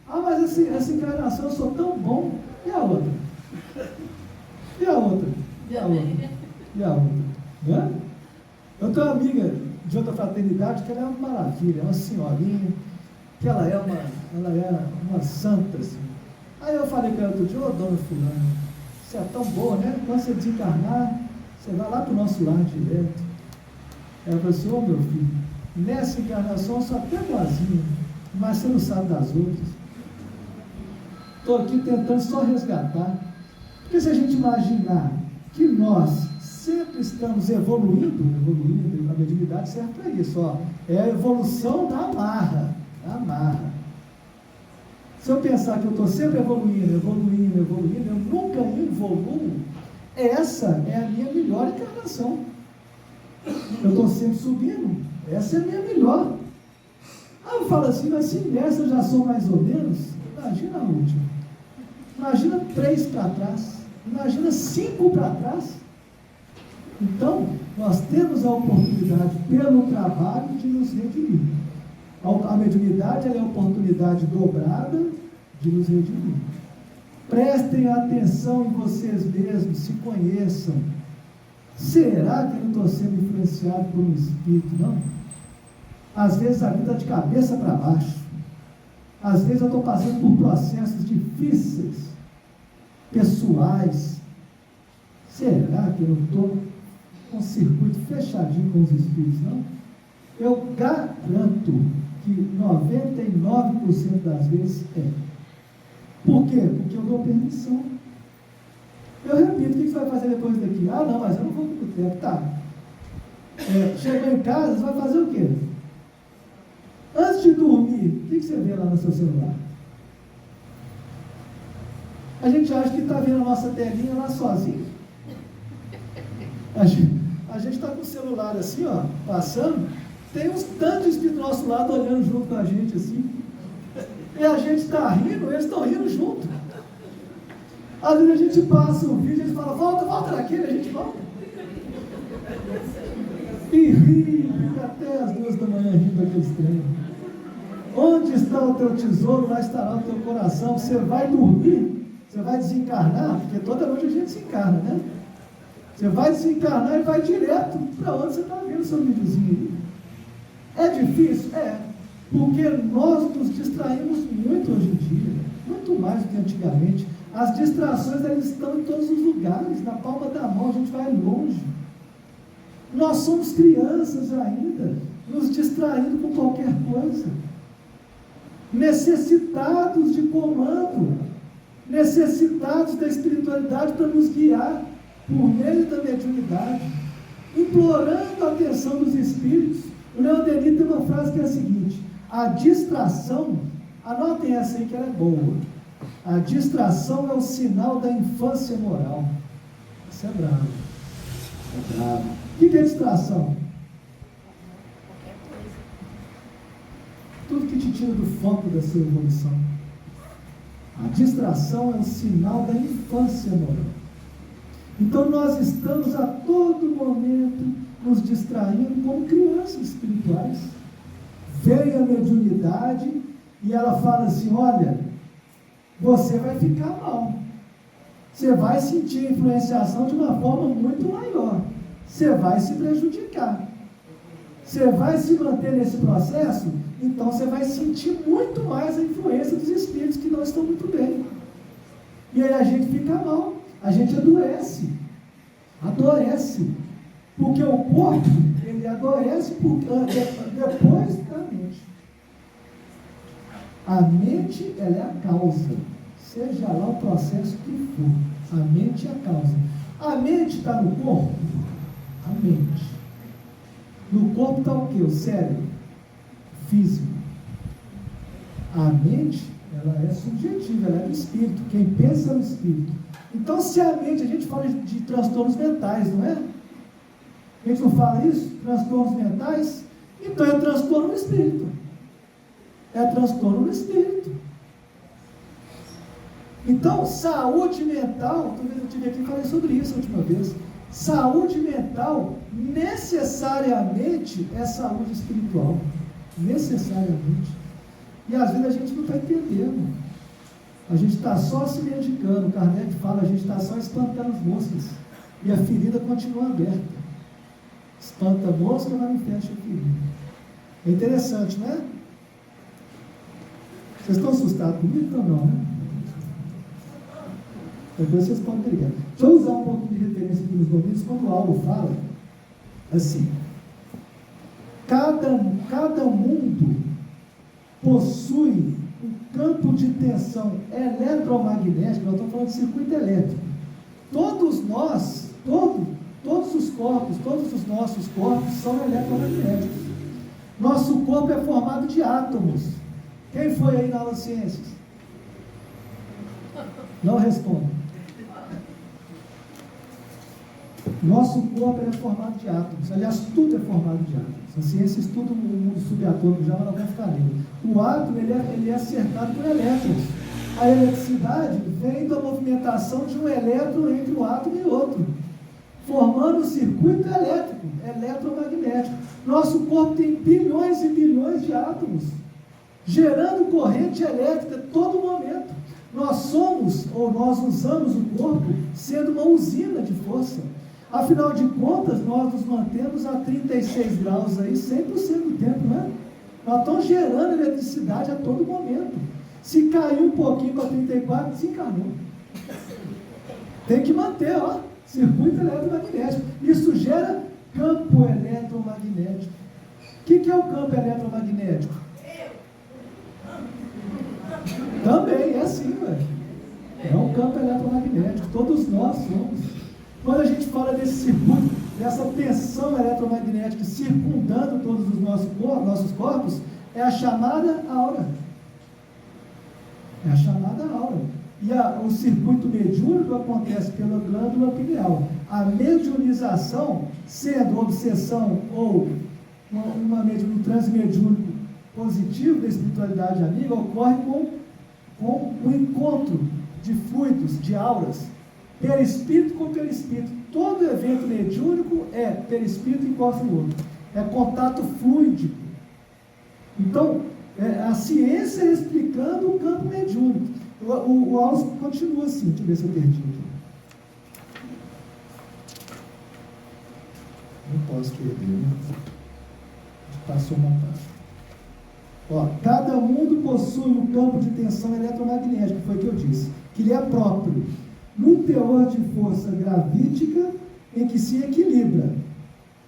Ah, mas essa encarnação eu sou tão bom. E a outra? E a outra? E a outra? E a outra? Né? Eu tenho uma amiga de outra fraternidade que ela é uma maravilha, é uma senhorinha, que ela é uma santa, assim. Aí eu falei para ela outro dia, ô dona fulana, você é tão boa, né? Quando você desencarnar, você vai lá para o nosso lar direto. Ela falou assim, ô meu filho, nessa encarnação eu sou até boazinha, mas você não sabe das outras. Estou aqui tentando só resgatar. Porque se a gente imaginar que nós sempre estamos evoluindo, a mediunidade serve para isso, ó, é a evolução da amarra, Se eu pensar que eu estou sempre evoluindo, eu nunca evoluo, essa é a minha melhor encarnação. Eu estou sempre subindo, essa é a minha melhor. Aí eu falo assim, mas se nessa eu já sou mais ou menos, imagina a última. Imagina 3 para trás, imagina 5 para trás. Então, nós temos a oportunidade, pelo trabalho, de nos redimir. A mediunidade é a oportunidade dobrada de nos redimir. Prestem atenção em vocês mesmos, se conheçam. Será que eu não estou sendo influenciado por um espírito? Não. Às vezes a vida está de cabeça para baixo. Às vezes eu estou passando por processos difíceis, pessoais. Será que eu não estou com um circuito fechadinho com os espíritos? Não. Eu garanto que 99% das vezes é. Por quê? Porque eu dou permissão. Eu repito, o que você vai fazer depois daqui? Ah, não, mas eu não vou para o tempo. Tá. Chegou em casa, você vai fazer o quê? Antes de dormir, o que você vê lá no seu celular? A gente acha que está vendo a nossa telinha lá sozinho. A gente está com o celular assim, ó, passando, tem uns tantos espíritos do nosso lado olhando junto com a gente assim. E a gente está rindo, eles estão rindo junto. Às vezes a gente passa o vídeo e eles falam, volta daquele, a gente volta. E ri até as 2 da manhã rindo daqueles treinos. Onde está o teu tesouro, lá estará o teu coração. Você vai dormir, você vai desencarnar, porque toda noite a gente se encarna, né? Você vai desencarnar e vai direto para onde você está vendo o seu videozinho aí. É difícil? É. Porque nós nos distraímos muito hoje em dia, muito mais do que antigamente. As distrações elas estão em todos os lugares, na palma da mão, a gente vai longe. Nós somos crianças ainda, nos distraindo com qualquer coisa. Necessitados de comando, necessitados da espiritualidade para nos guiar por meio da mediunidade, implorando a atenção dos espíritos. O Leon Denis tem uma frase que é a seguinte: a distração, anotem essa aí que ela é boa, a distração é o sinal da infância moral. Isso é bravo. É bravo. O que é distração? Tudo que te tira do foco da sua evolução. A distração é um sinal da infância moral. Então nós estamos a todo momento nos distraindo como crianças espirituais. Vem a mediunidade e ela fala assim: olha, você vai ficar mal. Você vai sentir a influenciação de uma forma muito maior. Você vai se prejudicar. Você vai se manter nesse processo, então você vai sentir muito mais a influência dos espíritos que não estão muito bem. E aí a gente fica mal, a gente adoece. Porque o corpo, ele adoece depois da mente. A mente, ela é a causa. Seja lá o processo que for, a mente é a causa. A mente está no corpo? A mente. No corpo está o quê? O cérebro físico. A mente, ela é subjetiva, ela é do espírito. Quem pensa é o espírito. Então, se a mente, a gente fala de transtornos mentais, não é? A gente não fala isso? Transtornos mentais? Então é transtorno no espírito. É transtorno no espírito. Então, saúde mental, talvez eu tive aqui e falei sobre isso a última vez. Saúde mental necessariamente é saúde espiritual. Necessariamente. E às vezes a gente não está entendendo. A gente está só se medicando. Kardec fala, a gente está só espantando as moscas. E a ferida continua aberta. Espanta a mosca, mas não fecha a ferida. É interessante, né? Vocês estão assustados comigo ou não, né? Depois vocês podem brigar. Deixa eu usar um pouquinho de referência aqui nos domínios. Quando o Aldo fala, assim, cada mundo possui um campo de tensão eletromagnética. Nós estamos falando de circuito elétrico. Todos nós, todos os corpos, todos os nossos corpos são eletromagnéticos. Nosso corpo é formado de átomos. Quem foi aí na aula de ciências? Não responda. Nosso corpo é formado de átomos. Aliás, tudo é formado de átomos. A ciência estuda o mundo subatômico já, mas nós vamos ficar nele. O átomo ele é cercado por elétrons. A eletricidade vem da movimentação de um elétron entre um átomo e outro, formando um circuito elétrico, eletromagnético. Nosso corpo tem bilhões e bilhões de átomos, gerando corrente elétrica a todo momento. Nós usamos o corpo sendo uma usina de força. Afinal de contas, nós nos mantemos a 36 graus aí 100% do tempo, né? Nós estamos gerando eletricidade a todo momento. Se cair um pouquinho para 34, desencarnou. Tem que manter, ó, circuito eletromagnético. Isso gera campo eletromagnético. O que é o campo eletromagnético? Também é assim, velho. É um campo eletromagnético. Todos nós somos. Quando a gente fala desse circuito, dessa tensão eletromagnética circundando todos os nossos corpos, é a chamada aura. É a chamada aura. E o circuito mediúnico acontece pela glândula pineal. A mediunização, sendo obsessão ou um transe mediúnico positivo da espiritualidade amiga, ocorre com o encontro de fluidos, de auras, perispírito com perispírito. Todo evento mediúnico é perispírito encosta no outro. É contato fluídico. Então, a ciência explicando o campo mediúnico. O Alves continua assim. Deixa eu ver se eu perdi aqui. Não posso perder, né? Passou uma parte. Cada mundo possui um campo de tensão eletromagnética, foi o que eu disse, que lhe é próprio, num teor de força gravítica em que se equilibra.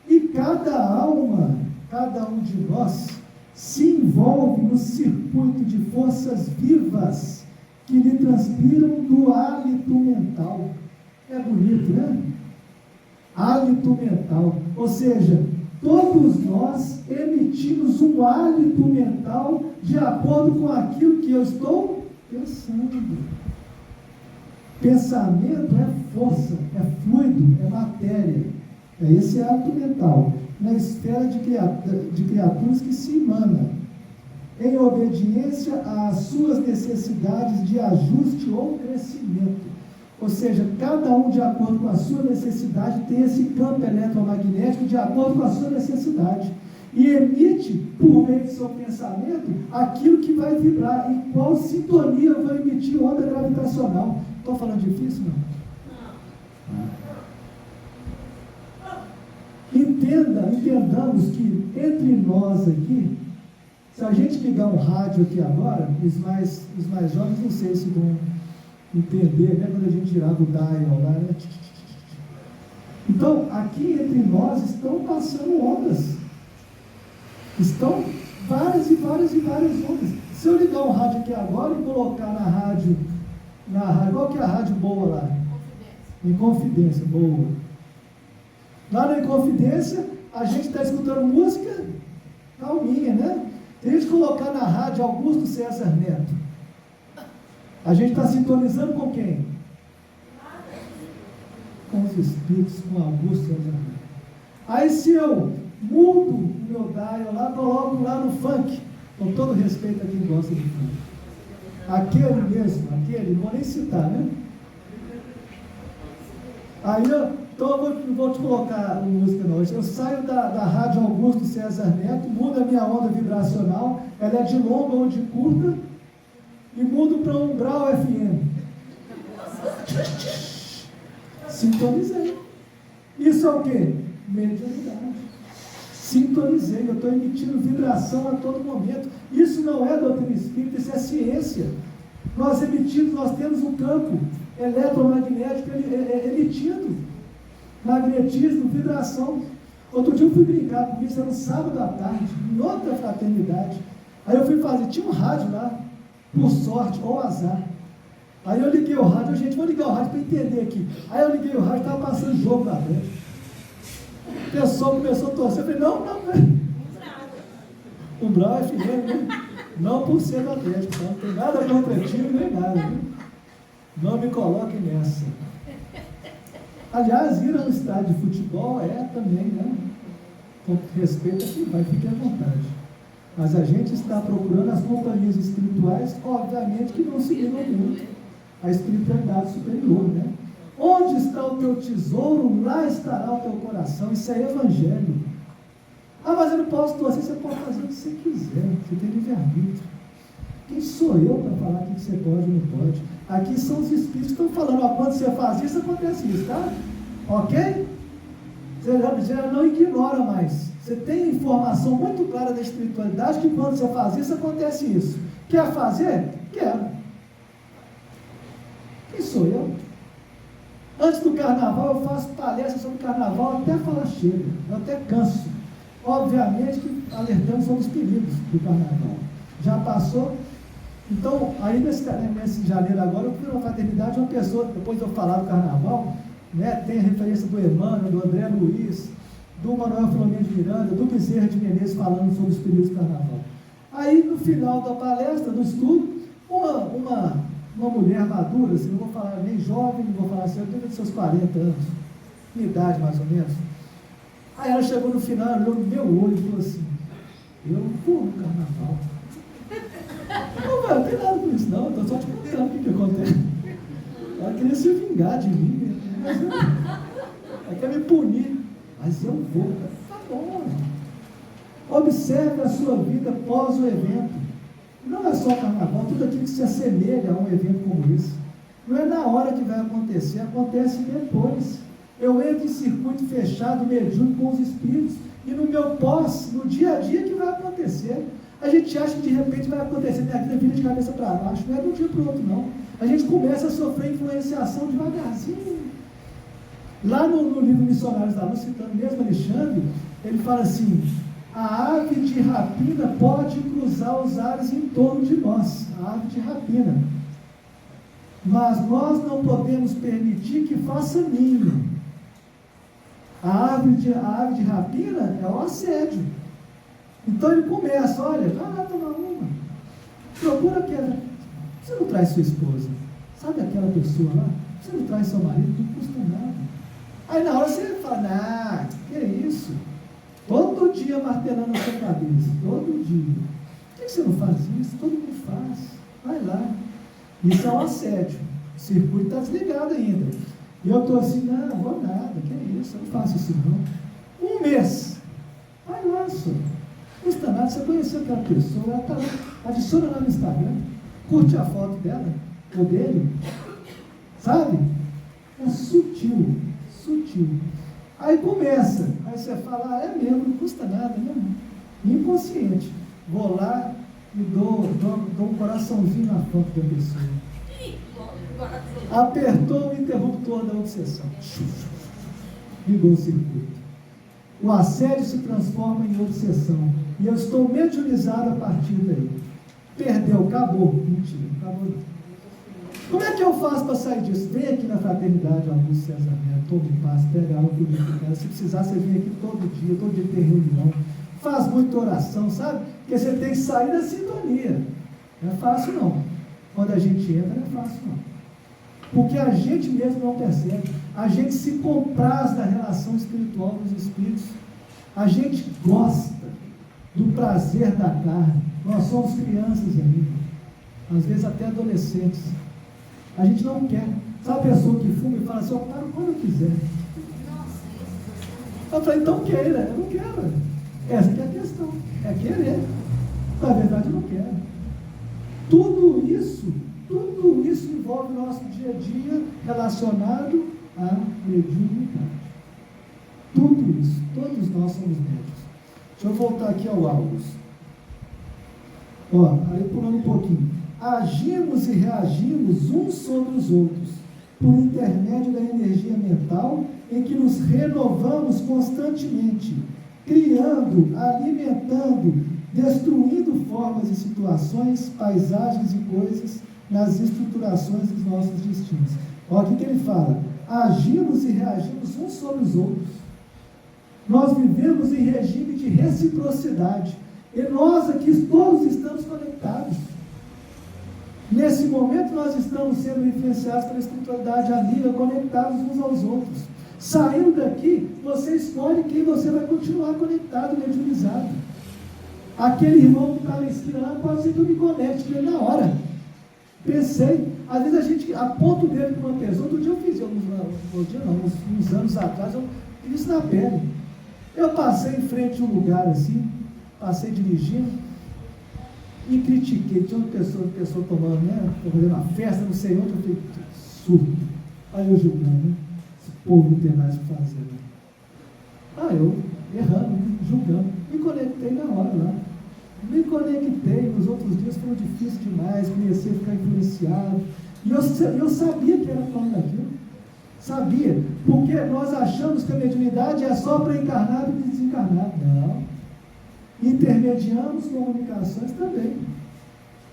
E cada alma, cada um de nós, se envolve no circuito de forças vivas que lhe transpiram do hálito mental. É bonito, né? Hálito mental. Ou seja, todos nós emitimos um hálito mental de acordo com aquilo que eu estou pensando. Pensamento é força, é fluido, é matéria. É esse hálito mental. Na esfera de criaturas que se emana. em obediência às suas necessidades de ajuste ou crescimento. Ou seja, cada um de acordo com a sua necessidade tem esse campo eletromagnético de acordo com a sua necessidade. E emite, por meio do seu pensamento, aquilo que vai vibrar. Em qual sintonia vai emitir onda gravitacional. Estou falando difícil, não? Entendamos que entre nós aqui, se a gente ligar um rádio aqui agora, os mais jovens não sei se vão entender, né? Quando a gente girava o dial lá, né? Então, aqui entre nós estão passando ondas. Estão várias e várias e várias ondas. Se eu ligar um rádio aqui agora e colocar na rádio, qual que é a rádio boa lá? Inconfidência, boa. Lá na Inconfidência, a gente está escutando música calminha, né? Se a gente colocar na rádio Augusto César Neto, a gente está sintonizando com quem? Com os espíritos, com Augusto César Neto. Aí se eu mudo o meu dial lá, coloco lá no funk, com todo respeito a quem gosta de funk. Aquele mesmo, não vou nem citar, né? Aí eu vou te colocar música não. Eu saio da rádio Augusto César Neto, mudo a minha onda vibracional, ela é de longa ou de curta, e mudo para Umbral FM. Sintonizei. Isso é o quê? Mediunidade. Sintonizei, eu estou emitindo vibração a todo momento. Isso não é doutrina espírita, isso é ciência. Nós temos um campo eletromagnético emitindo magnetismo, vibração. Outro dia eu fui brincar com isso, era um sábado à tarde, em outra fraternidade. Aí eu fui fazer, tinha um rádio lá, por sorte ou azar. Aí eu liguei o rádio, gente, vou ligar o rádio para entender aqui. Aí eu liguei o rádio, estava passando jogo na frente. O pessoal começou a torcer, eu falei, não. Umbral FM, né? Não por ser do Atlético, não tem nada contra o time, nem nada. Viu? Não me coloquem nessa. Aliás, ir ao estádio de futebol também, né? Com respeito a quem vai, fique à vontade. Mas a gente está procurando as companhias espirituais, obviamente que não seguindo muito a espiritualidade superior, né? Onde está o teu tesouro, lá estará o teu coração. Isso é evangelho. Ah, mas eu não posso torcer. Você pode fazer o que você quiser. Você tem livre-arbítrio. Quem sou eu para falar o que você pode ou não pode? Aqui são os espíritos que estão falando. Ó, quando você faz isso, acontece isso, tá? Ok? Você já não ignora mais. Você tem informação muito clara da espiritualidade que quando você faz isso, acontece isso. Quer fazer? Quero. Quem sou eu? Antes do carnaval, eu faço palestra sobre carnaval até falar chega. Eu até canso. Obviamente que alertamos sobre os perigos do carnaval. Já passou. Então, aí nesse janeiro agora, eu fui numa fraternidade, uma pessoa, depois de eu falar do carnaval, né, tem a referência do Emmanuel, do André Luiz, do Manuel Filomeno de Miranda, do Bezerra de Menezes falando sobre os perigos do carnaval. Aí, no final da palestra, do estudo, uma mulher madura, assim, não vou falar nem jovem, não vou falar assim, eu tenho dos seus 40 anos, minha idade mais ou menos. Aí ela chegou no final, olhou no meu olho e falou assim, eu não vou no carnaval. Não tem nada com isso não, eu estou só te contando o que acontece. Ela queria se vingar de mim, mas ela quer me punir, mas eu vou. Tá bom. Observe a sua vida pós o evento. Não é só carnaval, tudo aquilo que se assemelha a um evento como esse. Não é na hora que vai acontecer, acontece depois. Eu entro em circuito fechado, mediúnico com os espíritos, e no meu pós, no dia a dia que vai acontecer. A gente acha que de repente vai acontecer, minha vida vira de cabeça para baixo, não é de um dia para o outro não. A gente começa a sofrer influenciação devagarzinho. Lá no livro Missionários da Luz, citando mesmo Alexandre, ele fala assim, a ave de rapina pode cruzar os ares em torno de nós, a ave de rapina. Mas nós não podemos permitir que faça ninho. A ave de rapina é o assédio. Então ele começa, olha, vai lá tomar uma. Procura aquela. Você não traz sua esposa. Sabe aquela pessoa lá? Você não traz seu marido, não custa nada. Aí na hora você fala, que é isso? Todo dia martelando a sua cabeça, todo dia. Por que que você não faz isso? Todo mundo faz. Vai lá. Isso é um assédio. O circuito está desligado ainda. E eu estou assim, não vou nada, que isso, eu não faço isso não. Um mês. Vai lá, só. Não custa nada, você conheceu aquela pessoa, ela está lá, adiciona lá no Instagram, curte a foto dela, ou dele, sabe? É sutil, sutil. Aí começa, aí você fala, é mesmo, não custa nada, não. Inconsciente. Vou lá e dou um coraçãozinho na foto da pessoa. Apertou o interruptor da obsessão. Ligou o circuito. O assédio se transforma em obsessão. E eu estou mediunizado a partir daí. Perdeu, acabou. Mentira, acabou não. Como é que eu faço para sair disso? Vem aqui na Fraternidade Augusto César Neto, todo passo, pega algo que eu quero. Se precisar, você vem aqui todo dia tem reunião. Faz muita oração, sabe? Porque você tem que sair da sintonia. Não é fácil não. Quando a gente entra, não é fácil não. Porque a gente mesmo não percebe. A gente se compraz da relação espiritual dos espíritos. A gente gosta do prazer da carne. Nós somos crianças ainda. Às vezes até adolescentes. A gente não quer. Sabe a pessoa que fuma e fala assim, eu paro quando eu quiser. Eu falei, então queira. Eu não quero. Essa que é a questão. É querer. Na verdade, eu não quero. Tudo isso envolve o nosso dia a dia relacionado à mediunidade. Tudo isso. Todos nós somos médiuns. Deixa eu voltar aqui ao August. Aí pulando um pouquinho. Agimos e reagimos uns sobre os outros, por intermédio da energia mental, em que nos renovamos constantemente, criando, alimentando, destruindo formas e situações, paisagens e coisas nas estruturações dos nossos destinos. Olha o que ele fala: agimos e reagimos uns sobre os outros. Nós vivemos em regime de reciprocidade. E nós aqui todos estamos conectados. Nesse momento nós estamos sendo influenciados pela espiritualidade amiga, conectados uns aos outros. Saindo daqui, você escolhe quem você vai continuar conectado, mediunizado. Aquele irmão que está na esquina lá, pode ser que eu me conecte com ele na hora. Pensei, às vezes a gente aponta o dedo para uma pessoa. Outro dia eu fiz, uns anos atrás, eu fiz isso na pele. Eu passei em frente a um lugar assim, passei dirigindo e critiquei. Tinha uma pessoa tomando, né? Fazendo uma festa, não sei onde, eu falei, surdo. Aí eu julgando, né? Esse povo não tem mais o que fazer, né? Eu errando, né? Julgando. Me conectei na hora lá. Me conectei, nos outros dias foram difíceis demais, comecei a ficar influenciado. E eu sabia que era falando daquilo. Sabia. Porque nós achamos que a mediunidade é só para encarnado e desencarnado. Não. Intermediamos comunicações também.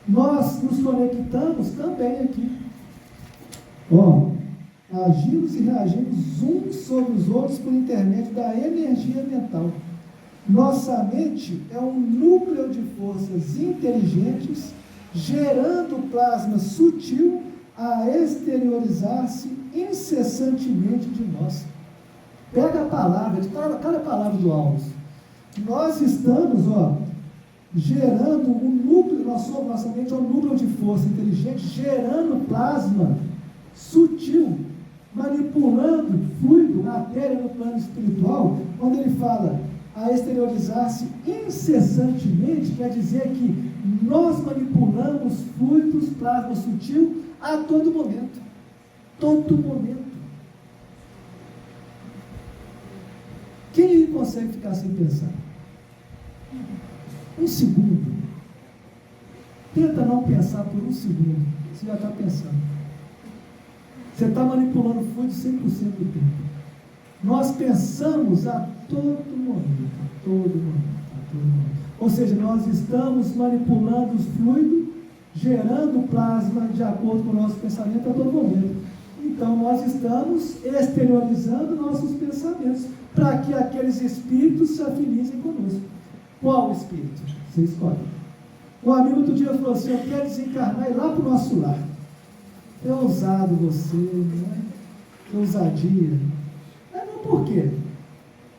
Nós nos conectamos também aqui. Agimos e reagimos uns sobre os outros por intermédio da energia mental. Nossa mente é um núcleo de forças inteligentes, gerando plasma sutil a exteriorizar-se incessantemente de nós. Pega a palavra, de cada palavra do August. Nós estamos, gerando um núcleo, nossa mente é um núcleo de força inteligente, gerando plasma sutil, manipulando fluido, matéria no plano espiritual. Quando ele fala a exteriorizar-se incessantemente, quer dizer que nós manipulamos fluidos, plasma sutil a todo momento. Todo momento. Quem aí consegue ficar sem pensar? Um segundo. Tenta não pensar por um segundo. Você já está pensando. Você está manipulando o fluido 100% do tempo. Nós pensamos a todo momento. A todo momento. Ou seja, nós estamos manipulando os fluidos, gerando plasma de acordo com o nosso pensamento a todo momento. Então, nós estamos exteriorizando nossos pensamentos para que aqueles espíritos se afinizem conosco. Qual espírito? Você escolhe. Um amigo outro dia falou assim: eu quero desencarnar e ir lá para o nosso lar. É ousado você, né? Que ousadia. Não, por quê?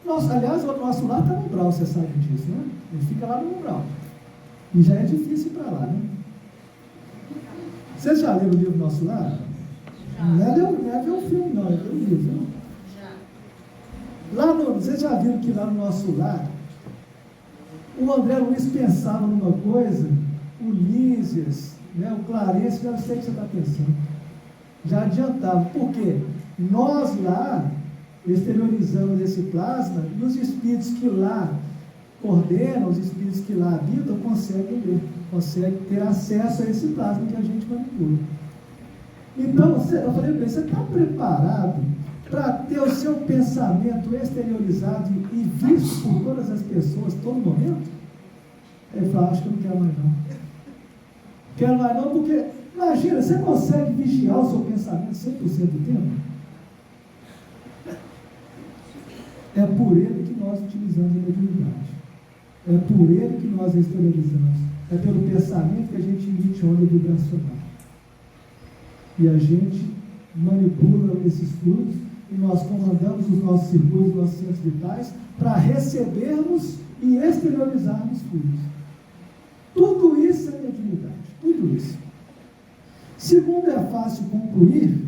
Aliás, o nosso lar está no umbral, você sabe disso, né? Ele fica lá no umbral. E já é difícil ir para lá, né? Vocês já leram o livro Nosso Lar? Não é ver o filme, não, é ver o livro. Não? Vocês já viram que lá no Nosso Lar, o André Luiz pensava numa coisa, o Lísias, né, o Clarence, já sei o que você está pensando. Já adiantava. Por quê? Nós lá exteriorizamos esse plasma e os espíritos que lá coordenam, os espíritos que lá habitam, conseguem ler, conseguem ter acesso a esse plasma que a gente manipula. Então, eu falei para ele, você está preparado para ter o seu pensamento exteriorizado e visto por todas as pessoas, todo momento? Ele falou, acho que eu não quero mais não. Quero mais não, porque, imagina, você consegue vigiar o seu pensamento 100% do tempo? É por ele que nós utilizamos a mediunidade. É por ele que nós exteriorizamos. É pelo pensamento que a gente emite onda vibracional. E a gente manipula esses fluidos e nós comandamos os nossos circuitos, os nossos centros vitais para recebermos e exteriorizarmos fluidos. Tudo isso é mediunidade. Tudo isso. Segundo é fácil concluir,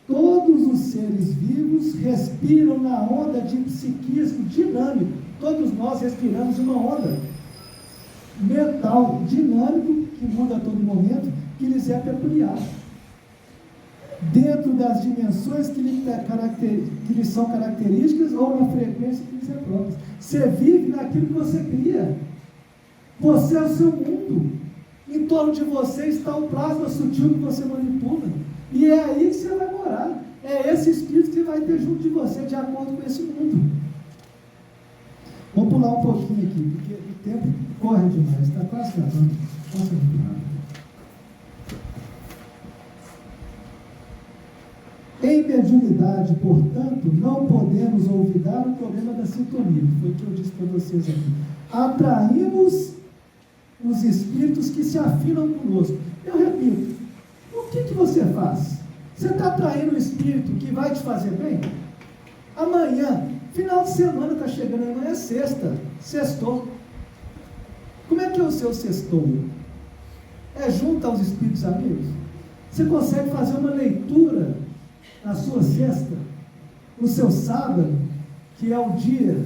todos os seres vivos respiram na onda de psiquismo dinâmico. Todos nós respiramos uma onda mental dinâmico que muda a todo momento, que lhes é peculiar. Dentro das dimensões que lhes são características ou na frequência que lhes é própria. Você vive naquilo que você cria. Você é o seu mundo. Em torno de você está o plasma sutil que você manipula. E é aí que você vai morar. É esse espírito que vai ter junto de você, de acordo com esse mundo. Vamos pular um pouquinho aqui, porque o tempo corre demais, está quase acabando. Passa muito rápido. Em mediunidade, portanto, não podemos olvidar o problema da sintonia. Foi o que eu disse para vocês aqui. Atraímos os espíritos que se afinam conosco. Eu repito, o que você faz? Você está atraindo um espírito que vai te fazer bem? Amanhã, final de semana está chegando, amanhã é sexta, sextou. Como é que é o seu sextou? É junto aos espíritos amigos? Você consegue fazer uma leitura na sua sexta, no seu sábado, que é o dia,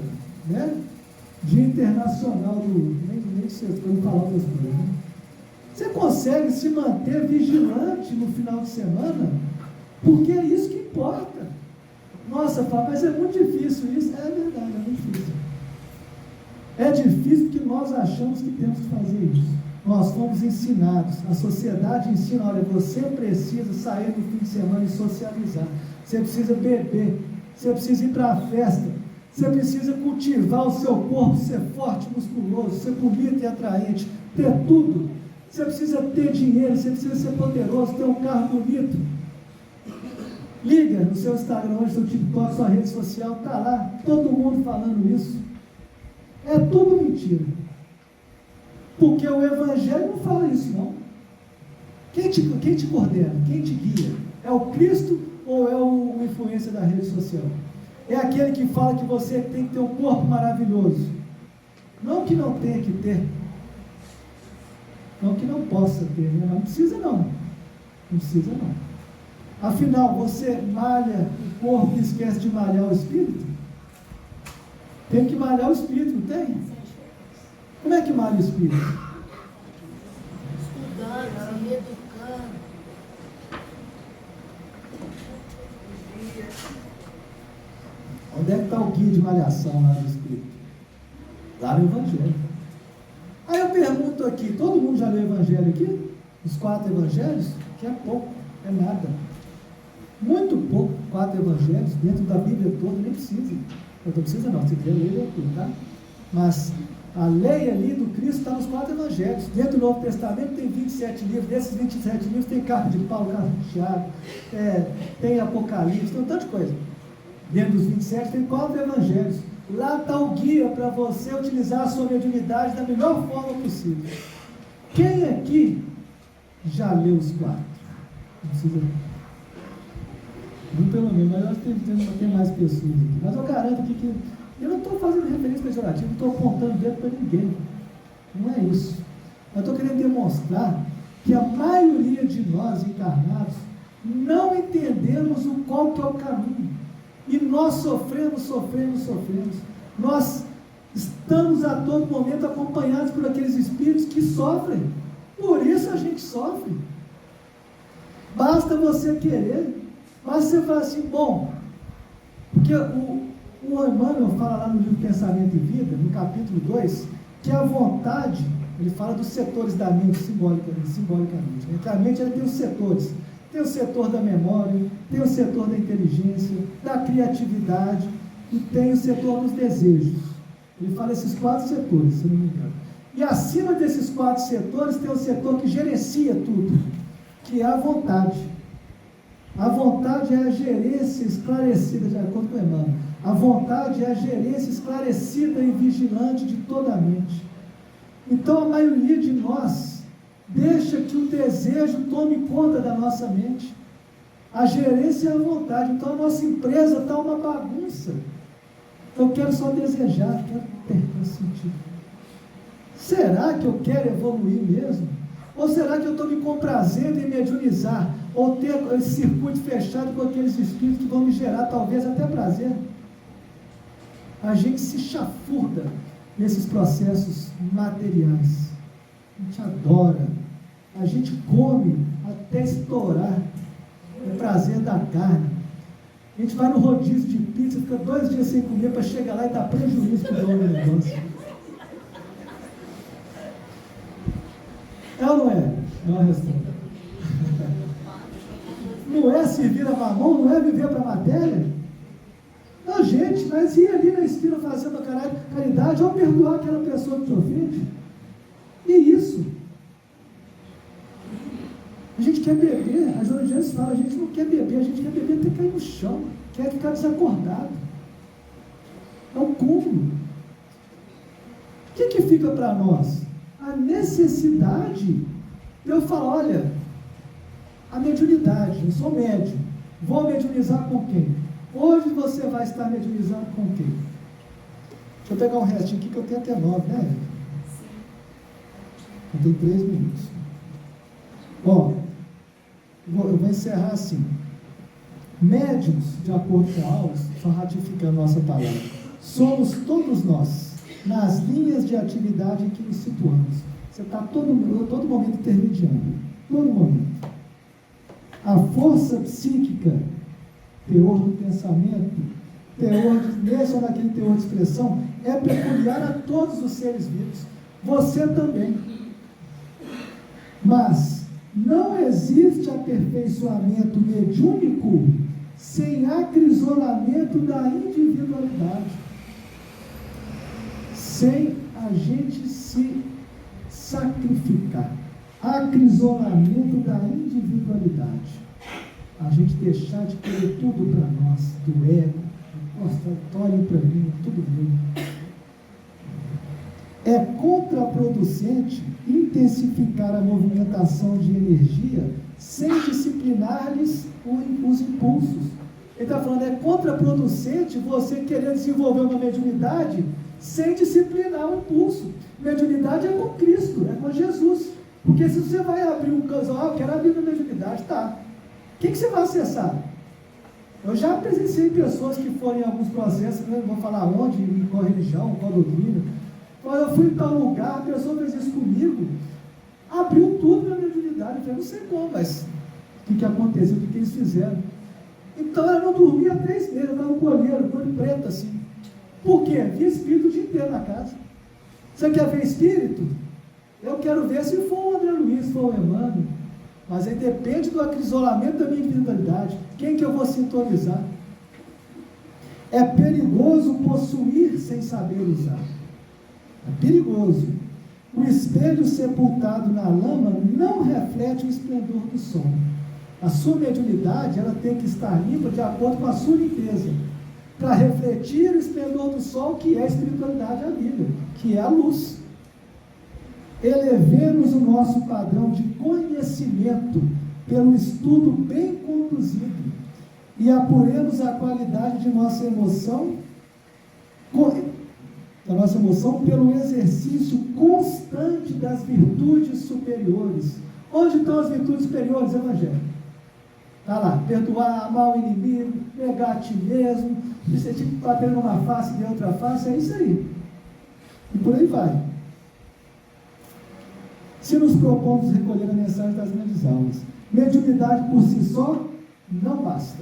né? Dia internacional do... Nem sei como falar das coisas, né? Você consegue se manter vigilante no final de semana? Porque é isso que importa. Nossa, Fábio, mas é muito difícil isso. É verdade, é muito difícil. É difícil porque nós achamos que temos que fazer isso. Nós fomos ensinados. A sociedade ensina, olha, você precisa sair no fim de semana e socializar. Você precisa beber. Você precisa ir para a festa. Você precisa cultivar o seu corpo, ser forte, musculoso, ser bonito e atraente, ter tudo. Você precisa ter dinheiro, você precisa ser poderoso, ter um carro bonito. Liga no seu Instagram, no seu TikTok, sua rede social, está lá, todo mundo falando isso. É tudo mentira. Porque o Evangelho não fala isso, não. Quem te coordena? Quem te guia? É o Cristo ou é o influência da rede social? É aquele que fala que você tem que ter um corpo maravilhoso. Não que não tenha que ter. Não que não possa ter, né? Não precisa não. Não precisa não. Afinal, você malha o corpo e esquece de malhar o espírito? Tem que malhar o espírito, não tem? Como é que malha o espírito? Estudando, se educando. Onde é que está o guia de malhação lá do espírito? Lá no Evangelho. Aí eu pergunto aqui, todo mundo já leu o Evangelho aqui? Os 4 Evangelhos? Que é pouco, é nada. Muito pouco, 4 Evangelhos, dentro da Bíblia toda, nem precisa. Não precisa não, se quiser ler tudo, tá? Mas a lei ali do Cristo está nos 4 Evangelhos. Dentro do Novo Testamento tem 27 livros, desses 27 livros tem carta de Paulo, carta de Tiago, tem Apocalipse, tem um tanto de coisa. Dentro dos 27 tem 4 Evangelhos. Lá está o guia para você utilizar a sua mediunidade da melhor forma possível. Quem aqui já leu os 4? Não precisa. Não pelo menos, mas nós temos que ter mais pessoas aqui. Mas eu garanto aqui que eu não estou fazendo referência pejorativa, não estou apontando dedo para ninguém. Não é isso. Eu estou querendo demonstrar que a maioria de nós encarnados não entendemos qual que é o caminho. E nós sofremos. Nós estamos a todo momento acompanhados por aqueles espíritos que sofrem. Por isso a gente sofre. Basta você querer. Basta você falar assim, bom, porque o Emmanuel fala lá no livro Pensamento e Vida, no capítulo 2, que a vontade, ele fala dos setores da mente simbolicamente, né? Que a mente ela tem os setores. Tem o setor da memória, tem o setor da inteligência, da criatividade e tem o setor dos desejos. Ele fala esses 4 setores, se não me engano. E acima desses 4 setores tem o setor que gerencia tudo, que é a vontade. A vontade é a gerência esclarecida, de acordo com o Emmanuel. A vontade é a gerência esclarecida e vigilante de toda a mente. Então a maioria de nós deixa que o desejo tome conta da nossa mente. A gerência é a vontade. Então a nossa empresa está uma bagunça. Eu quero só desejar, quero ter sentido. Será que eu quero evoluir mesmo? Ou será que eu estou me comprazendo em mediunizar? Ou ter esse circuito fechado com aqueles espíritos que vão me gerar talvez até prazer? A gente se chafurda nesses processos materiais. A gente adora. A gente come até estourar o prazer da carne. A gente vai no rodízio de pizza, fica 2 dias sem comer para chegar lá e dar prejuízo para o dono do negócio. É ou não é? Não é a resposta. Não é servir a mamão, não é viver para a matéria? Não, gente, mas ir ali na esquina fazendo a caridade ou perdoar aquela pessoa que te ofende? E isso? A gente quer beber, a Joana Gênesis fala, a gente não quer beber, a gente quer beber até cair no chão, quer ficar desacordado. É um cúmulo. O que fica para nós? A necessidade de eu falar, olha, a mediunidade, eu sou médium, vou mediunizar com quem? Hoje você vai estar mediunizando com quem? Deixa eu pegar um restinho aqui que eu tenho até 9, né? Eu tenho 3 minutos. Ó, eu vou encerrar assim. Médiuns, de acordo com aulas, só ratificando nossa palavra, somos todos nós, nas linhas de atividade em que nos situamos. Você está todo momento intermediando, todo momento. A força psíquica, teor do pensamento, nesse ou naquele teor de expressão, é peculiar a todos os seres vivos. Você também. Mas não existe aperfeiçoamento mediúnico sem acrisolamento da individualidade. Sem a gente se sacrificar. Acrisolamento da individualidade. A gente deixar de querer tudo para nós, do ego. Nossa, olhem para mim, tudo meu. É contraproducente intensificar a movimentação de energia sem disciplinar-lhes os impulsos. Ele está falando, é contraproducente você querer desenvolver uma mediunidade sem disciplinar o impulso. Mediunidade é com Cristo, é com Jesus. Porque se você vai abrir um casal, eu quero abrir uma mediunidade, tá. O que você vai acessar? Eu já presenciei pessoas que foram em alguns processos, não vou falar onde, em qual religião, qual doutrina. Quando eu fui em tal lugar, a pessoa fez isso comigo, abriu tudo na mediunidade. Eu falei, não sei como, mas o que aconteceu, o que eles fizeram? Então ela não dormia há 3 meses, ela estava no colheiro, cor preta assim. Por quê? Via espírito o dia inteiro na casa. Você quer ver espírito? Eu quero ver se for o André Luiz, se for o Emmanuel. Mas aí depende do acrisolamento da minha individualidade. Quem que eu vou sintonizar? É perigoso possuir sem saber usar. É perigoso. O espelho sepultado na lama não reflete o esplendor do sol. A sua mediunidade, ela tem que estar limpa de acordo com a sua limpeza, para refletir o esplendor do sol, que é a espiritualidade da Bíblia, que é a luz. Elevemos o nosso padrão de conhecimento pelo estudo bem conduzido e apuremos a qualidade de nossa emoção da nossa emoção pelo exercício constante das virtudes superiores. Onde estão as virtudes superiores, Evangelho? Está lá, perdoar, amar o inimigo, negar a ti mesmo, você tipo bater numa face e de outra face, é isso aí. E por aí vai. Se nos propomos recolher a mensagem das grandes almas, mediunidade por si só não basta.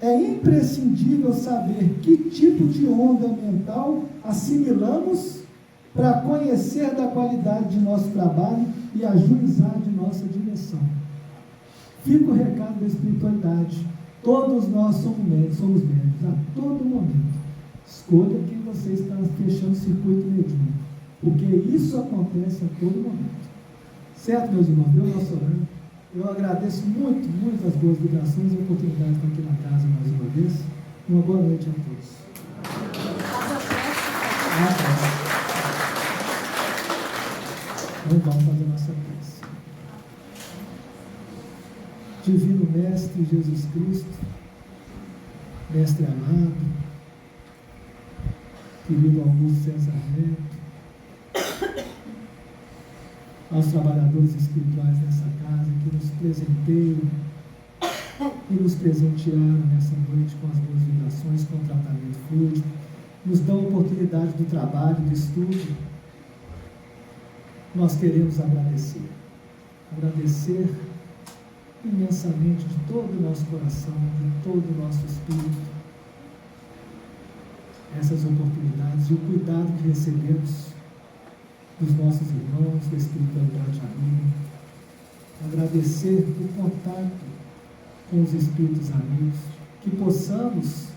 É imprescindível saber que tipo de onda mental assimilamos para conhecer da qualidade de nosso trabalho e ajuizar de nossa direção. Fica o recado da espiritualidade. Todos nós somos médicos a todo momento. Escolha quem você está fechando o circuito mediúnico, porque isso acontece a todo momento. Certo, meus irmãos? Deus nosso orando. Eu agradeço muito, muito as boas vibrações e a oportunidade de estar aqui na casa mais uma vez. Uma boa noite a todos. Então vamos fazer a nossa prece. Divino Mestre Jesus Cristo, Mestre amado, querido Augusto César Neto, aos trabalhadores espirituais dessa casa que nos presenteiam e nos presentearam nessa noite com as boas vibrações, com o tratamento fluido, nos dão a oportunidade do trabalho, do estudo. Nós queremos agradecer imensamente de todo o nosso coração, de todo o nosso espírito, essas oportunidades e o cuidado que recebemos dos nossos irmãos, da espiritualidade amiga. Agradecer o contato com os espíritos amigos, que possamos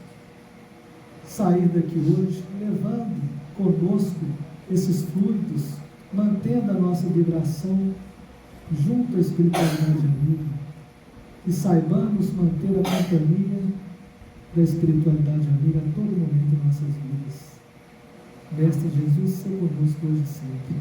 sair daqui hoje levando conosco esses fluidos, mantendo a nossa vibração junto à espiritualidade amiga, e saibamos manter a companhia da espiritualidade amiga a todo momento em nossas vidas. Mestre Jesus, seja conosco hoje e sempre.